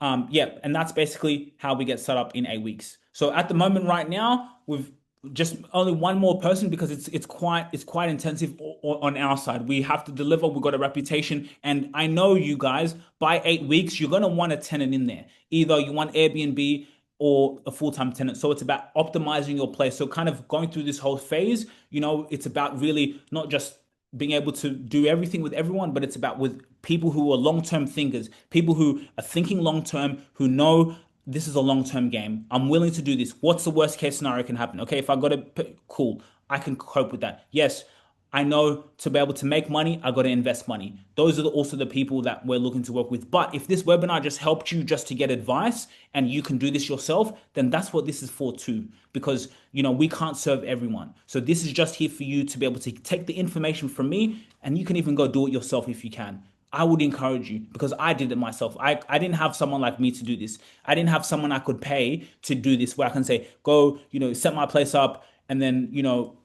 and that's basically how we get set up in 8 weeks. So at the moment, right now, we've just only one more person because it's quite intensive on our side. We have to deliver. We've got a reputation, and I know you guys, by 8 weeks, you're going to want a tenant in there. Either you want Airbnb or a full-time tenant. So it's about optimizing your place. So kind of going through this whole phase, it's about really not just being able to do everything with everyone, but it's about with people who are long-term thinkers, people who are thinking long-term, who know this is a long-term game. I'm willing to do this. What's the worst case scenario can happen? Okay, if I got to, cool, I can cope with that. Yes, I know to be able to make money, I got to invest money. Those are also the people that we're looking to work with. But if this webinar just helped you just to get advice and you can do this yourself, then that's what this is for too. Because, we can't serve everyone. So this is just here for you to be able to take the information from me, and you can even go do it yourself if you can. I would encourage you, because I did it myself. I didn't have someone like me to do this. I didn't have someone I could pay to do this, where I can say, go, set my place up, and then,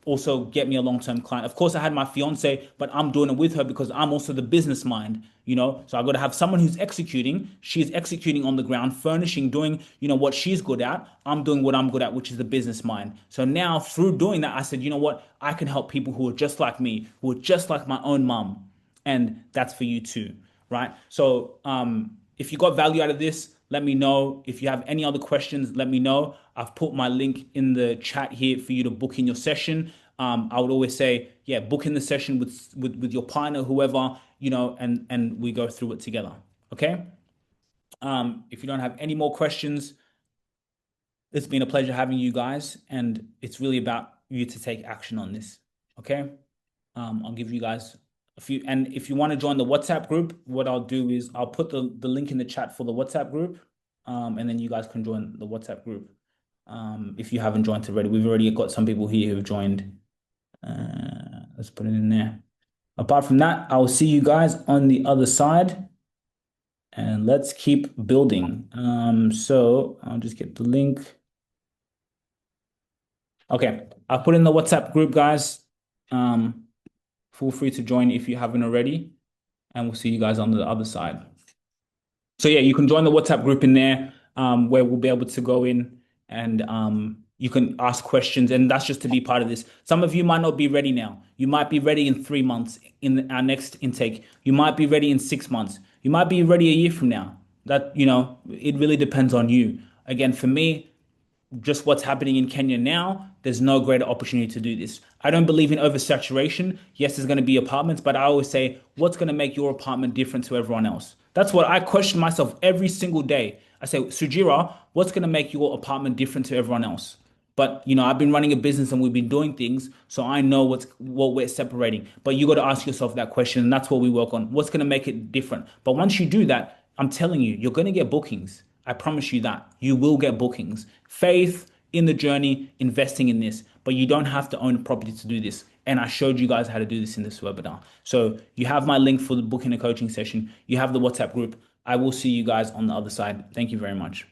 also get me a long-term client. Of course, I had my fiance, but I'm doing it with her because I'm also the business mind, so I got to have someone who's executing. She's executing on the ground, furnishing, doing, what she's good at. I'm doing what I'm good at, which is the business mind. So now through doing that, I said, you know what? I can help people who are just like me, who are just like my own mom. And that's for you too, right? So if you got value out of this, let me know. If you have any other questions, let me know. I've put my link in the chat here for you to book in your session. I would always say, book in the session with your partner, whoever, and we go through it together, okay? If you don't have any more questions, it's been a pleasure having you guys, and it's really about you to take action on this, okay? I'll give you guys and if you want to join the WhatsApp group, what I'll do is I'll put the link in the chat for the WhatsApp group, and then you guys can join the WhatsApp group if you haven't joined already. We've already got some people here who've joined. Let's put it in there. Apart from that, I'll see you guys on the other side, and let's keep building. So I'll just get the link. Okay, I'll put in the WhatsApp group, guys. Feel free to join if you haven't already, and we'll see you guys on the other side. So you can join the WhatsApp group in there, where we'll be able to go in and you can ask questions, and that's just to be part of this. Some of you might not be ready now. You might be ready in 3 months in our next intake. You might be ready in 6 months. You might be ready a year from now. That, it really depends on you. Again, for me, just what's happening in Kenya now, there's no greater opportunity to do this. I don't believe in oversaturation. Yes, there's going to be apartments, but I always say, what's going to make your apartment different to everyone else? That's what I question myself every single day. I say, Sujira, what's going to make your apartment different to everyone else? But I've been running a business and we've been doing things, so I know what we're separating. But you got to ask yourself that question, and that's what we work on. What's going to make it different? But once you do that, I'm telling you, you're going to get bookings. I promise you that. You will get bookings. Faith in the journey, investing in this. But you don't have to own a property to do this. And I showed you guys how to do this in this webinar. So you have my link for the booking a coaching session. You have the WhatsApp group. I will see you guys on the other side. Thank you very much.